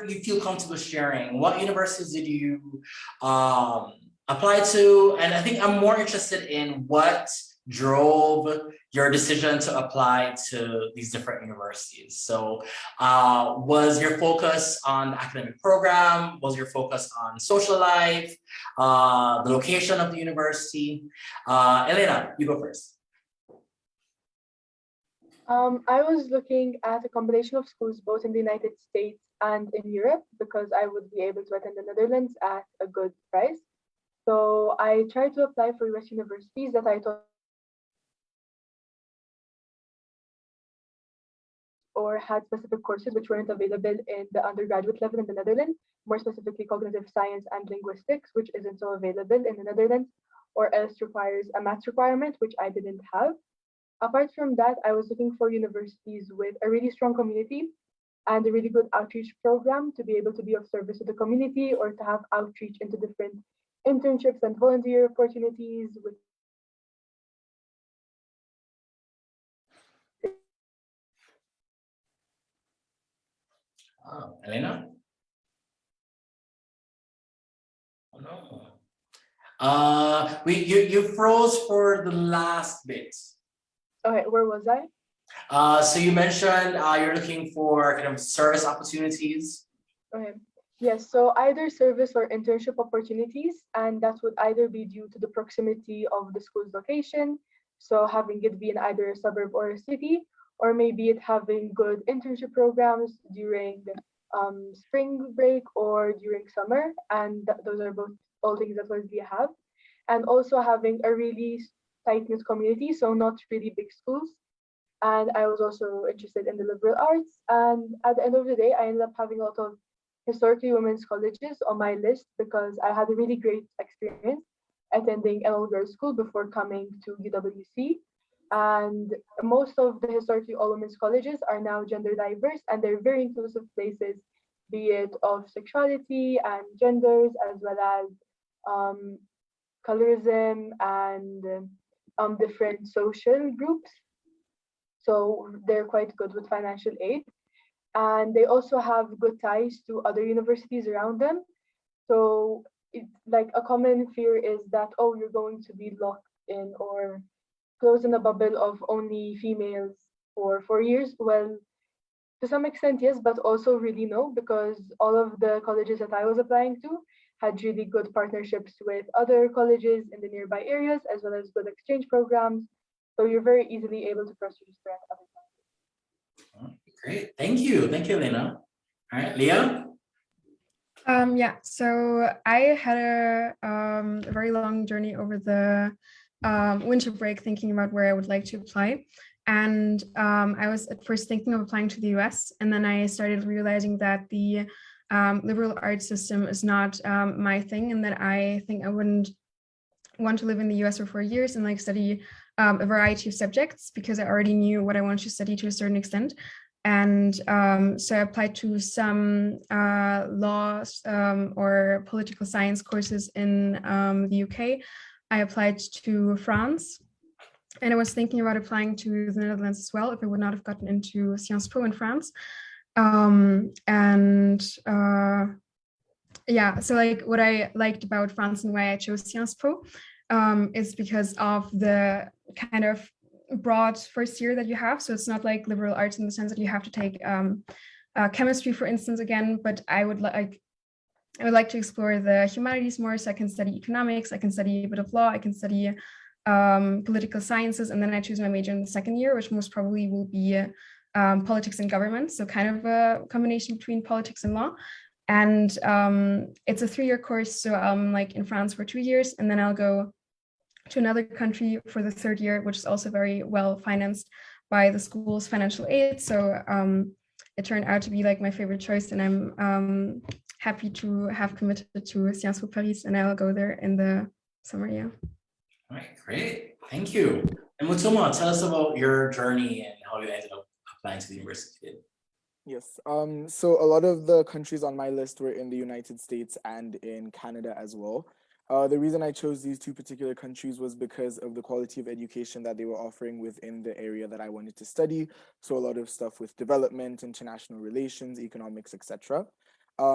you feel comfortable sharing, what universities did you apply to? And I think I'm more interested in what drove your decision to apply to these different universities. So was your focus on the academic program? Was your focus on social life, the location of the university? Elena, you go first. I was looking at a combination of schools both in the United States and in Europe because I would be able to attend the Netherlands at a good price. So I tried to apply for US universities that I thought or had specific courses which weren't available in the undergraduate level in the Netherlands, more specifically cognitive science and linguistics, which isn't so available in the Netherlands, or else requires a maths requirement, which I didn't have. Apart from that, I was looking for universities with a really strong community and a really good outreach program to be able to be of service to the community or to have outreach into different internships and volunteer opportunities with Elena? Oh no. You froze for the last bit. okay, where was I? So you mentioned you're looking for kind of service opportunities. Okay. Yes, so either service or internship opportunities, and that would either be due to the proximity of the school's location, so having it be in either a suburb or a city, or maybe it having good internship programs during spring break or during summer, and those are both all things that Wesley have, and also having a really tight-knit community, so not really big schools. And I was also interested in the liberal arts, and at the end of the day, I ended up having a lot of historically women's colleges on my list because I had a really great experience attending an all-girls school before coming to UWC. And most of the historically all women's colleges are now gender diverse and they're very inclusive places, be it of sexuality and genders, as well as um, colorism and different social groups. So they're quite good with financial aid and they also have good ties to other universities around them. So it's like a common fear is that, oh, you're going to be locked in or closed in a bubble of only females for 4 years. Well, to some extent, yes, but also really no, because all of the colleges that I was applying to had really good partnerships with other colleges in the nearby areas, as well as good exchange programs. So you're very easily able to cross register at other Great, thank you, Elena. All right, Leah. Yeah, so I had a very long journey over the winter break thinking about where I would like to apply. And I was at first thinking of applying to the US, and then I started realizing that the liberal arts system is not my thing, and that I think I wouldn't want to live in the US for 4 years and like study a variety of subjects because I already knew what I wanted to study to a certain extent. And so I applied to some law or political science courses in the UK. I applied to France, and I was thinking about applying to the Netherlands as well if I would not have gotten into Sciences Po in France. Yeah, so like what I liked about France and why I chose Sciences Po is because of the kind of broad first year that you have. So it's not like liberal arts in the sense that you have to take chemistry, for instance, again, but I would like to explore the humanities more. So I can study economics, I can study a bit of law, I can study political sciences, and then I choose my major in the second year, which most probably will be politics and government. So kind of a combination between politics and law. And it's a 3-year course. So I'm like in France for 2 years, and then I'll go to another country for the 3rd year, which is also very well financed by the school's financial aid. So it turned out to be like my favorite choice, and I'm happy to have committed to Sciences Po Paris, and I'll go there in the summer. Yeah. All right, great, thank you. And Mutuma, tell us about your journey and how you ended up applying to the university. Yes. So a lot of the countries on my list were in the United States and in Canada as well. The reason I chose these 2 particular countries was because of the quality of education that they were offering within the area that I wanted to study. So a lot of stuff with development, international relations, economics, etc.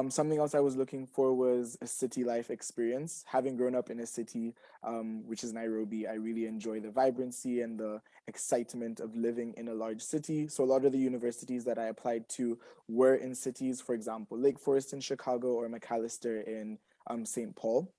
Something else I was looking for was a city life experience. Having grown up in a city, which is Nairobi, I really enjoy the vibrancy and the excitement of living in a large city. So a lot of the universities that I applied to were in cities, for example, Lake Forest in Chicago or Macalester in St. Paul.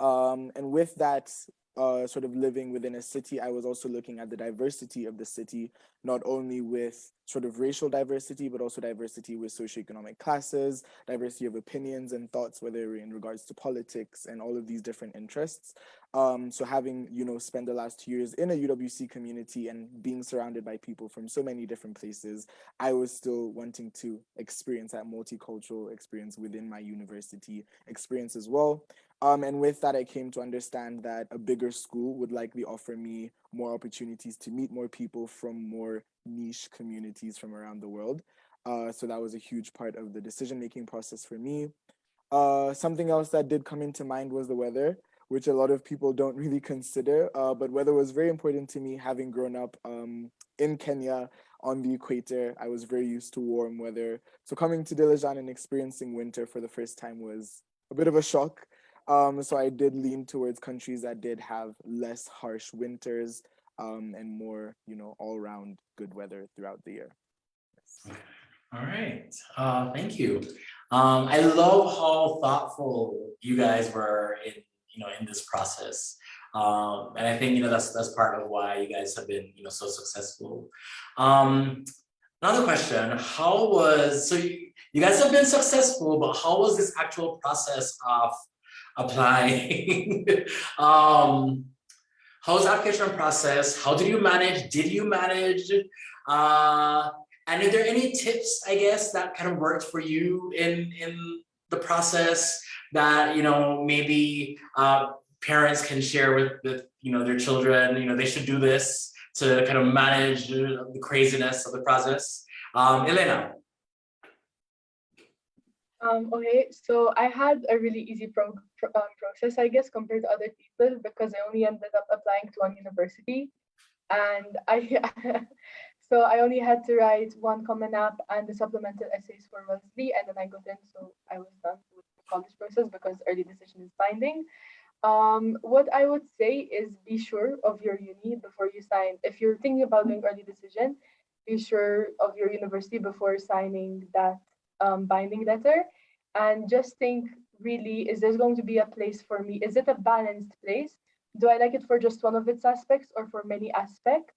And with that, sort of living within a city, I was also looking at the diversity of the city, not only with sort of racial diversity, but also diversity with socioeconomic classes, diversity of opinions and thoughts, whether in regards to politics and all of these different interests. So having, spent the last 2 years in a UWC community and being surrounded by people from so many different places, I was still wanting to experience that multicultural experience within my university experience as well. And with that, I came to understand that a bigger school would likely offer me more opportunities to meet more people from more niche communities from around the world. So that was a huge part of the decision-making process for me. Something else that did come into mind was the weather, which a lot of people don't really consider, but weather was very important to me, having grown up in Kenya on the equator. I was very used to warm weather. So coming to Dilijan and experiencing winter for the first time was a bit of a shock. So I did lean towards countries that did have less harsh winters and more, all-round good weather throughout the year. All right, thank you. I love how thoughtful you guys were in this process. And I think, that's part of why you guys have been, so successful. Another question, so you guys have been successful, but how was this actual process of applying? How was the application process? How did you manage? Did you manage? And are there any tips, I guess, that kind of worked for you in the process that, maybe parents can share with their children, they should do this to kind of manage the craziness of the process? Elena. Okay, so I had a really easy process, I guess, compared to other people because I only ended up applying to one university, and so I only had to write one Common App and the supplemental essays for Wellesley, and then I got in, so I was done with the college process because early decision is binding. What I would say is be sure of your uni before you sign. If you're thinking about doing early decision, be sure of your university before signing that binding letter, and just think, really, is this going to be a place for me? Is it a balanced place? Do I like it for just one of its aspects or for many aspects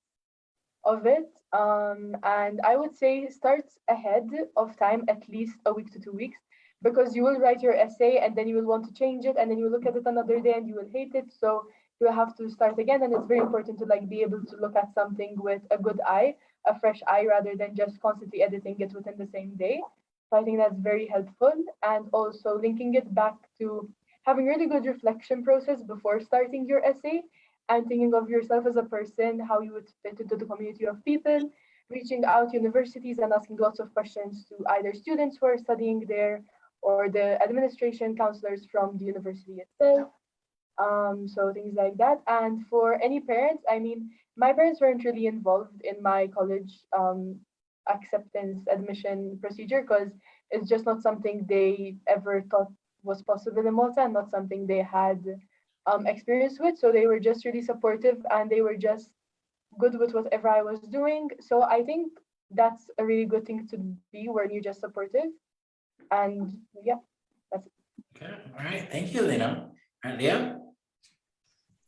of it? And I would say start ahead of time, at least a week to 2 weeks, because you will write your essay and then you will want to change it, and then you will look at it another day and you will hate it. So you have to start again, and it's very important to be able to look at something with a good eye, a fresh eye, rather than just constantly editing it within the same day. So I think that's very helpful. And also linking it back to having really good reflection process before starting your essay, and thinking of yourself as a person, how you would fit into the community of people, reaching out to universities and asking lots of questions to either students who are studying there or the administration counselors from the university itself. So things like that. And for any parents, I mean, my parents weren't really involved in my college acceptance admission procedure because it's just not something they ever thought was possible in Malta, and not something they had experience with. So they were just really supportive, and they were just good with whatever I was doing. So I think that's a really good thing to be when you're just supportive. And yeah, that's it. Okay, all right, thank you, Elena. All right, Leah.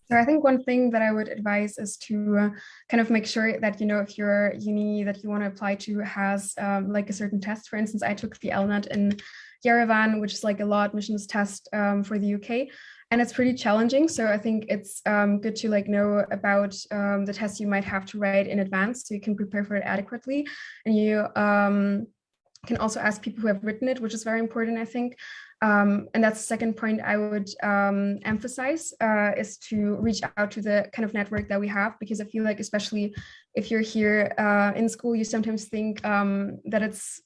So I think one thing that I would advise is to kind of make sure that, if your uni that you want to apply to has like a certain test. For instance, I took the LNAT in Yerevan, which is like a law admissions test for the UK. And it's pretty challenging. So I think it's good to know about the test you might have to write in advance so you can prepare for it adequately. And you can also ask people who have written it, which is very important, I think. And that's the second point I would emphasize is to reach out to the kind of network that we have, because I feel like, especially if you're here in school, you sometimes think that it's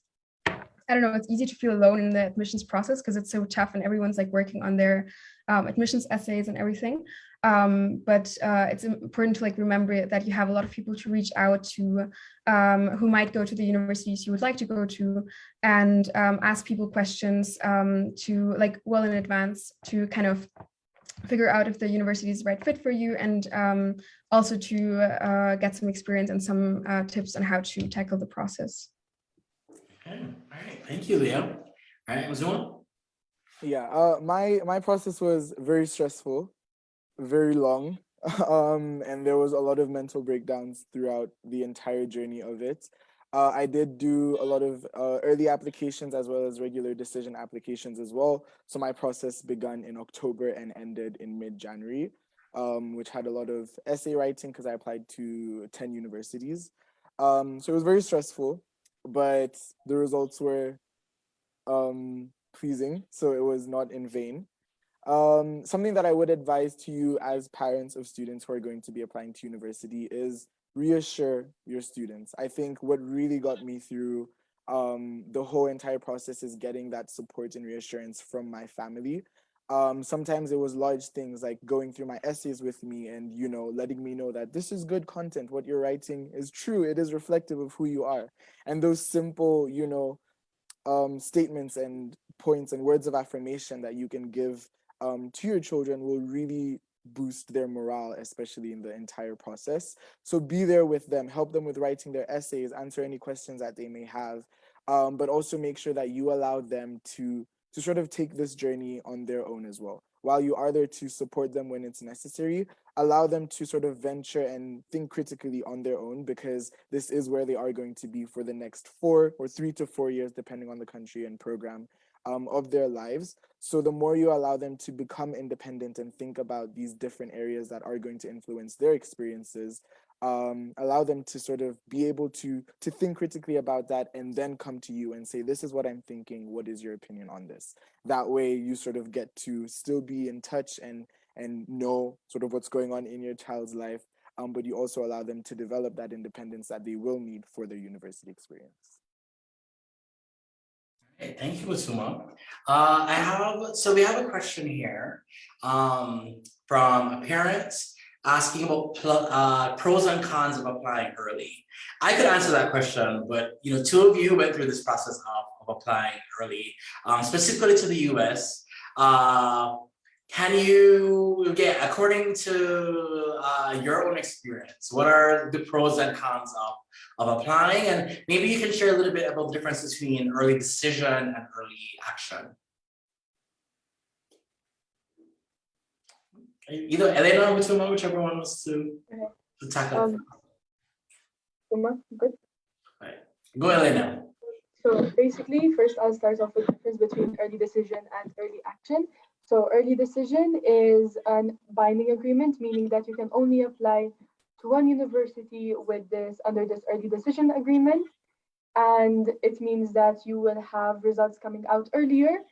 easy to feel alone in the admissions process because it's so tough and everyone's working on their admissions essays and everything. But it's important to remember that you have a lot of people to reach out to who might go to the universities you would like to go to, and ask people questions to well in advance to kind of figure out if the university is the right fit for you, and also to get some experience and some tips on how to tackle the process. Okay, all right, thank you, Leo. All right, Mzuma. Yeah, my process was very stressful, very long, And there was a lot of mental breakdowns throughout the entire journey of it. I did do a lot of early applications as well as regular decision applications as well. So my process began in October and ended in mid-January, which had a lot of essay writing because I applied to 10 universities. So it was very stressful, but the results were pleasing, so it was not in vain. Something that I would advise to you as parents of students who are going to be applying to university is reassure your students. I think what really got me through the whole entire process is getting that support and reassurance from my family. Sometimes it was large things like going through my essays with me and, you know, letting me know that this is good content. What you're writing is true. It is reflective of who you are. And those simple, you know, statements and points and words of affirmation that you can give to your children will really boost their morale, especially in the entire process. So be there with them, help them with writing their essays, answer any questions that they may have, but also make sure that you allow them to sort of take this journey on their own as well. While you are there to support them when it's necessary, allow them to sort of venture and think critically on their own, because this is where they are going to be for the next 4 or 3 to 4 years, depending on the country and program of their lives. So the more you allow them to become independent and think about these different areas that are going to influence their experiences, allow them to sort of be able to think critically about that and then come to you and say, this is what I'm thinking, what is your opinion on this? That way you sort of get to still be in touch and know sort of what's going on in your child's life, but you also allow them to develop that independence that they will need for their university experience. Okay, thank you, Musuma. We have a question here from a parent asking about pros and cons of applying early. I could answer that question, but you know, two of you went through this process of applying early, specifically to the US. Can you get, according to your own experience, what are the pros and cons of applying? And maybe you can share a little bit about the difference between early decision and early action. Either Elena or Mutuma, whichever one wants to tackle it. Uma, good. Right. Go Elena. So basically, first I'll start off with the difference between early decision and early action. So early decision is a binding agreement, meaning that you can only apply to one university with this under this early decision agreement. And it means that you will have results coming out earlier.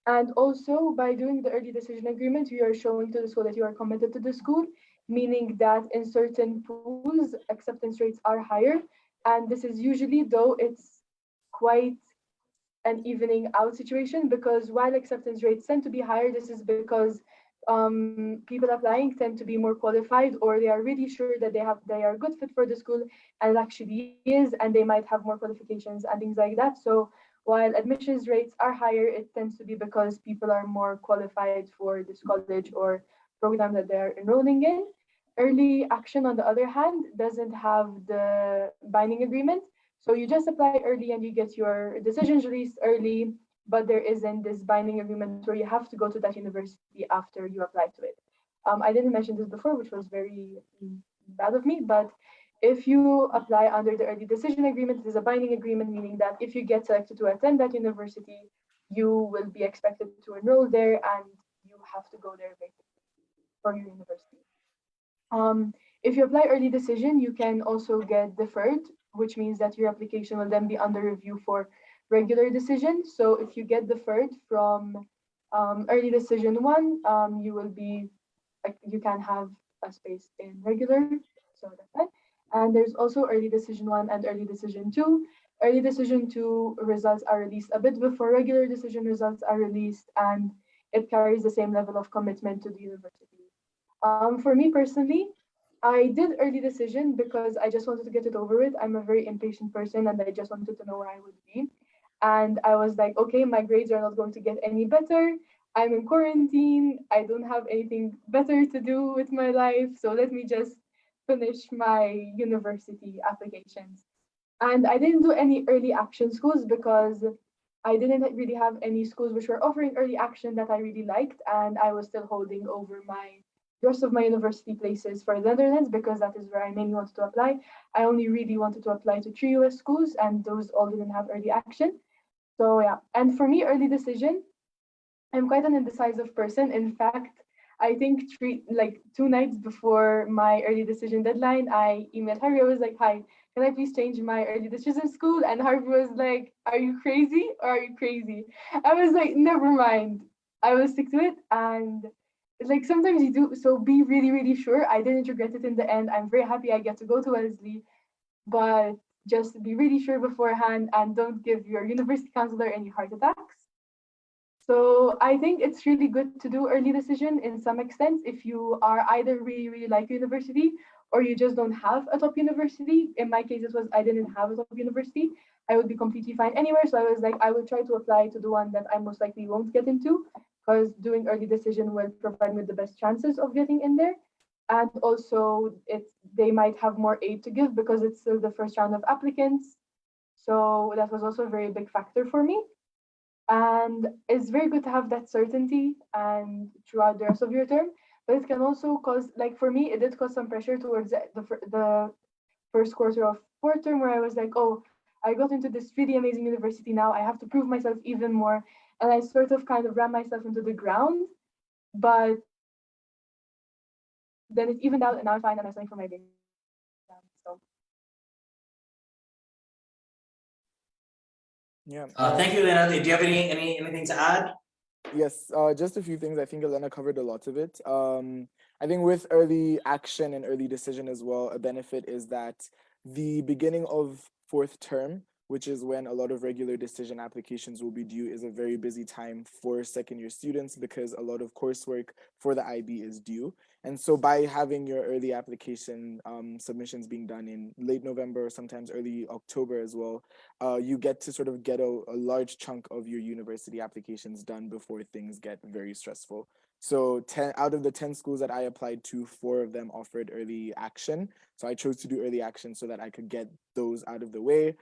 And also by doing the early decision agreement, you are showing to the school that you are committed to the school, meaning that in certain pools, acceptance rates are higher. And this is usually, though it's quite an evening out situation, because while acceptance rates tend to be higher, this is because people applying tend to be more qualified, or they are really sure that they are a good fit for the school, and it actually is, and they might have more qualifications and things like that. So while admissions rates are higher, it tends to be because people are more qualified for this college or program that they're enrolling in. Early action, on the other hand, doesn't have the binding agreement. So you just apply early and you get your decisions released early, but there isn't this binding agreement where you have to go to that university after you apply to it. I didn't mention this before, which was very bad of me, but if you apply under the early decision agreement, it is a binding agreement, meaning that if you get selected to attend that university, you will be expected to enroll there and you have to go there basically for your university. If you apply early decision, you can also get deferred, which means that your application will then be under review for regular decision. So if you get deferred from early decision 1, you will be you can have a space in regular. So that's that. And there's also early decision 1 and early decision 2. Early decision 2 results are released a bit before regular decision results are released, and it carries the same level of commitment to the university. For me personally, I did early decision because I just wanted to get it over with. I'm a very impatient person and I just wanted to know where I would be. And I was like, okay, my grades are not going to get any better. I'm in quarantine. I don't have anything better to do with my life. So let me just finish my university applications. And I didn't do any early action schools because I didn't really have any schools which were offering early action that I really liked. And I was still holding over my the rest of my university places for the Netherlands, because that is where I mainly wanted to apply. I only really wanted to apply to 3 US schools, and those all didn't have early action. So yeah, and for me, early decision, I'm quite an indecisive person. In fact, I think 2 nights before my early decision deadline, I emailed Harvey. I was like, "Hi, can I please change my early decision school?" And Harvey was like, "Are you crazy or are you crazy?" I was like, "Never mind. I will stick to it." And like sometimes you do, so be really, really sure. I didn't regret it in the end. I'm very happy I get to go to Wellesley, but just be really sure beforehand and don't give your university counselor any heart attacks. So I think it's really good to do early decision in some extent if you are either really, really like university or you just don't have a top university. In my case, it was I didn't have a top university. I would be completely fine anywhere. So I was like, I will try to apply to the one that I most likely won't get into, because doing early decision will provide me the best chances of getting in there. And also they might have more aid to give because it's still the first round of applicants. So that was also a very big factor for me. And it's very good to have that certainty and throughout the rest of your term, but it can also cause, like for me, it did cause some pressure towards the first quarter of fourth term, where I was like, oh, I got into this really amazing university now, I have to prove myself even more. And I sort of kind of ran myself into the ground, but then it evened out and now I'm fine and I'm studying for my big exam. So Yeah. Thank you, Elena. Do you have anything to add? Yes, just a few things. I think Elena covered a lot of it. I think with early action and early decision as well, a benefit is that the beginning of fourth term, which is when a lot of regular decision applications will be due, is a very busy time for second-year students because a lot of coursework for the IB is due. And so by having your early application submissions being done in late November, sometimes early October as well, you get to sort of get a large chunk of your university applications done before things get very stressful. So 10 out of the 10 schools that I applied to, 4 of them offered early action. So I chose to do early action so that I could get those out of the way.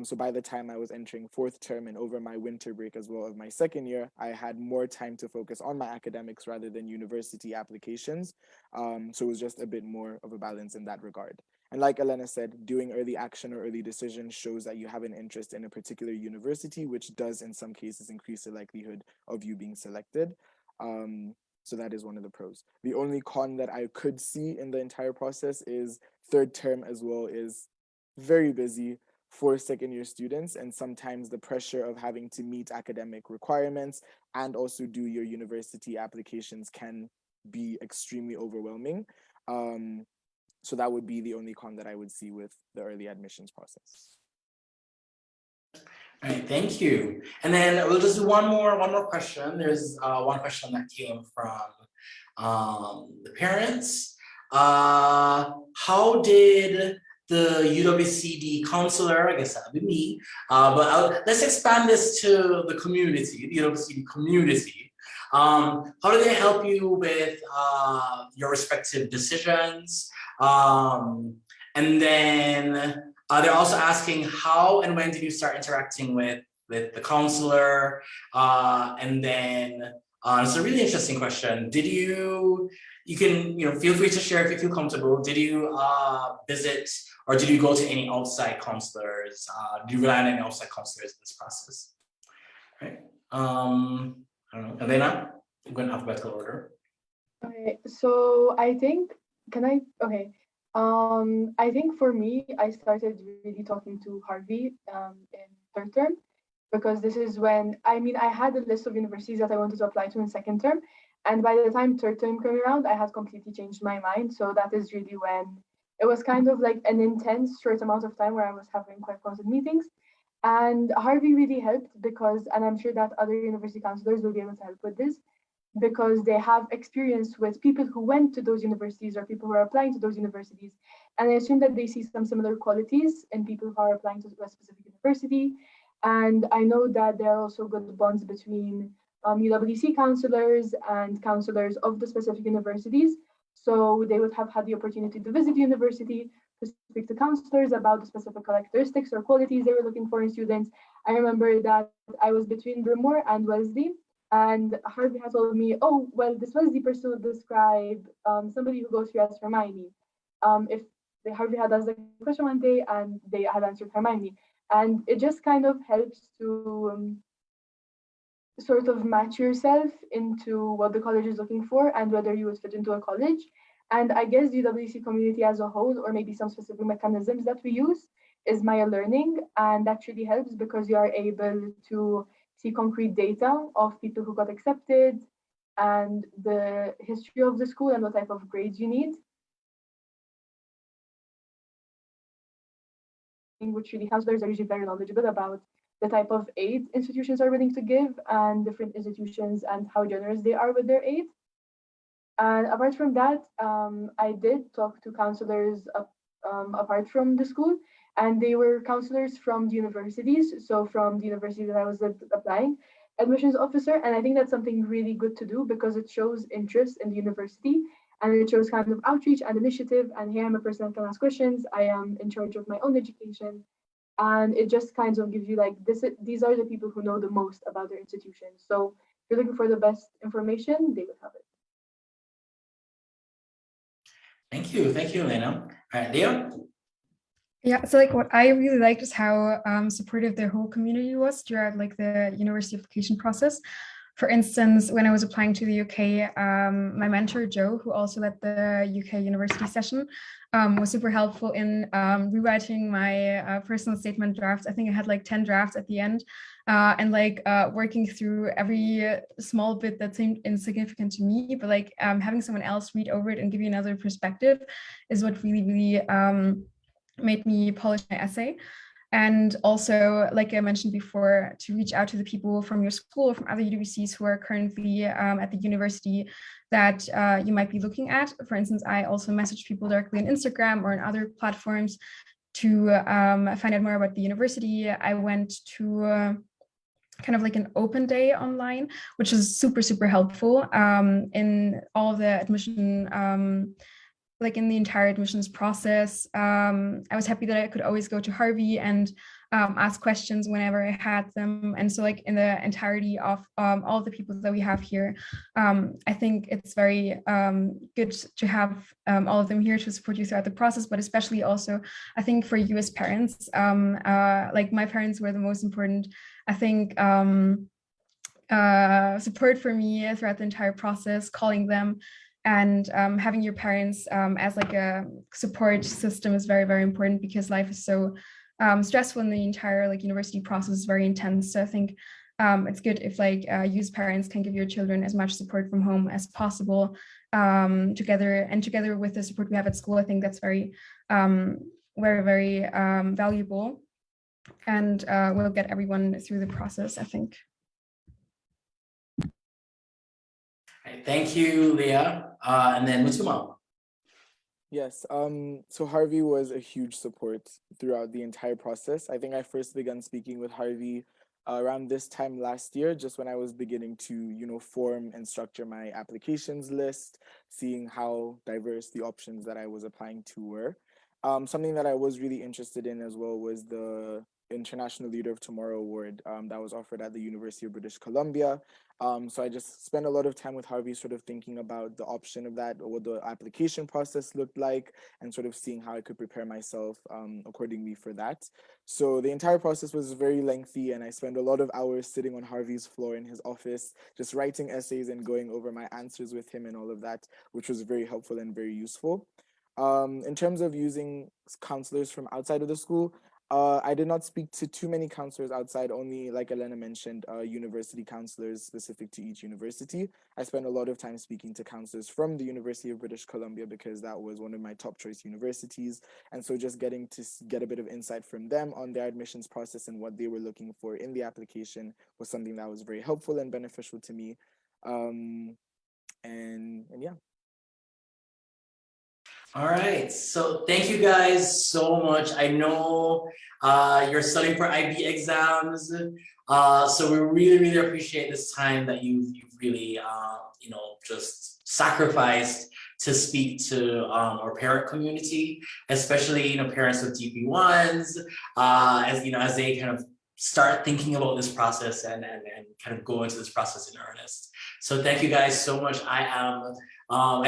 So by the time I was entering fourth term and over my winter break as well of my second year, I had more time to focus on my academics rather than university applications. So it was just a bit more of a balance in that regard. And like Elena said, doing early action or early decision shows that you have an interest in a particular university, which does in some cases increase the likelihood of you being selected. So that is one of the pros. The only con that I could see in the entire process is third term as well is very busy for second year students, and sometimes the pressure of having to meet academic requirements and also do your university applications can be extremely overwhelming. So that would be the only con that I would see with the early admissions process. All right, thank you. And then we'll just do one more question. There's one question that came from the parents. How did the UWCD counselor, I guess that would be me, but let's expand this to the community, the UWCD community. How do they help you with your respective decisions? And then they're also asking how and when did you start interacting with the counselor? And then it's a really interesting question. Did you can feel free to share if you feel comfortable. Did you visit or did you go to any outside counselors? Do you rely on any outside counselors in this process? Right. I don't know. Elena, I'm going in alphabetical order. okay, so I think I think for me, I started really talking to Harvey in third term, because this is when, I mean, I had a list of universities that I wanted to apply to in second term. And by the time third term came around, I had completely changed my mind. So that is really when it was kind of like an intense short amount of time where I was having quite constant meetings. And Harvey really helped because, and I'm sure that other university counselors will be able to help with this, because they have experience with people who went to those universities or people who are applying to those universities. And I assume that they see some similar qualities in people who are applying to a specific university. And I know that there are also good bonds between UWC counselors and counselors of the specific universities. So they would have had the opportunity to visit the university, to speak to counselors about the specific characteristics or qualities they were looking for in students. I remember that I was between Bryn Mawr and Wellesley, And Harvey had told me, oh, well, this Wednesday person would describe somebody who goes here as Hermione. If Harvey had asked the question one day and they had answered Hermione. And it just kind of helps to sort of match yourself into what the college is looking for and whether you would fit into a college. And I guess the UWC community as a whole, or maybe some specific mechanisms that we use, is Maya Learning. And that really helps because you are able to see concrete data of people who got accepted and the history of the school and what type of grades you need. Which really counselors are usually very knowledgeable about the type of aid institutions are willing to give and different institutions and how generous they are with their aid. And apart from that, I did talk to counselors apart from the school, and they were counselors from the universities. So from the university that I was applying, admissions officer, and I think that's something really good to do because it shows interest in the university and it shows kind of outreach and initiative. And here I'm a person that can ask questions. I am in charge of my own education, and it just kind of gives you like this. These are the people who know the most about their institution. So if you're looking for the best information, they would have it. Thank you, Elena. All right, Leo. Yeah, so like what I really liked is how supportive the whole community was throughout like the university application process. For instance, when I was applying to the UK, my mentor Joe, who also led the UK university session, was super helpful in rewriting my personal statement drafts. I think I had like 10 drafts at the end, and like working through every small bit that seemed insignificant to me, but like having someone else read over it and give you another perspective is what really made me polish my essay. And also, like I mentioned before, to reach out to the people from your school or from other UWCs who are currently at the university that you might be looking at. For instance, I also message people directly on Instagram or on other platforms to find out more about the university. I went to kind of like an open day online, which is super helpful in all of the admission like in the entire admissions process. I was happy that I could always go to Harvey and ask questions whenever I had them. And so like in the entirety of all of the people that we have here, I think it's very good to have all of them here to support you throughout the process, but especially also, I think for you as parents, like my parents were the most important, I think, support for me throughout the entire process, calling them, and having your parents as like a support system is very important because life is so stressful and the entire like university process is very intense. So I think it's good if like you as parents can give your children as much support from home as possible together with the support we have at school. I think that's very valuable, and will get everyone through the process, I think. Thank you, Leah. And then Mutuma. Yes, so Harvey was a huge support throughout the entire process. I think I first began speaking with Harvey around this time last year, just when I was beginning to, form and structure my applications list, seeing how diverse the options that I was applying to were. Something that I was really interested in as well was the International Leader of Tomorrow Award that was offered at the University of British Columbia. So I just spent a lot of time with Harvey sort of thinking about the option of that, or what the application process looked like, and sort of seeing how I could prepare myself accordingly for that. So the entire process was very lengthy, and I spent a lot of hours sitting on Harvey's floor in his office, just writing essays and going over my answers with him and all of that, which was very helpful and very useful. In terms of using counselors from outside of the school, I did not speak to too many counselors outside, only, like Elena mentioned, university counselors specific to each university. I spent a lot of time speaking to counselors from the University of British Columbia because that was one of my top choice universities. And so just getting to get a bit of insight from them on their admissions process and what they were looking for in the application was something that was very helpful and beneficial to me. And yeah. All right, so thank you guys so much. I know you're studying for IB exams, so we really appreciate this time that you've really just sacrificed to speak to our parent community, especially parents with DP1s, as they kind of start thinking about this process and kind of go into this process in earnest. So thank you guys so much. I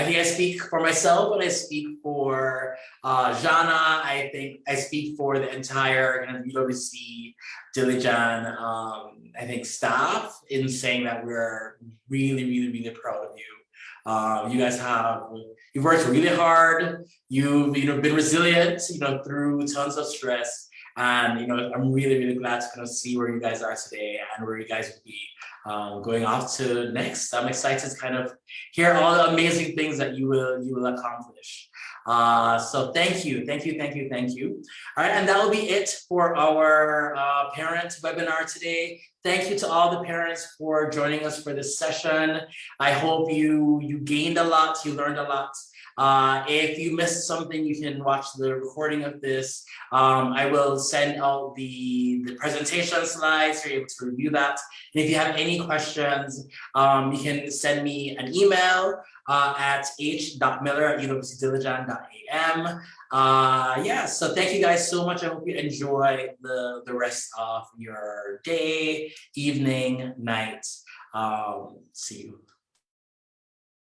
think I speak for myself and I speak for Jana. I think I speak for the entire kind of UWC Dilijan, I think staff in saying that we're really, really, really proud of you. You guys you've worked really hard. You've been resilient, through tons of stress. And I'm really, really glad to kind of see where you guys are today and where you guys will be going off to next. I'm excited to kind of hear all the amazing things that you will accomplish. So thank you. All right, and that will be it for our parent webinar today. Thank you to all the parents for joining us for this session. I hope you gained a lot, you learned a lot. If you missed something, you can watch the recording of this. I will send out the presentation slides, so you're able to review that. And if you have any questions, you can send me an email at h.miller@uwcdilijan.am. Yeah, so thank you guys so much. I hope you enjoy the rest of your day, evening, night. See you.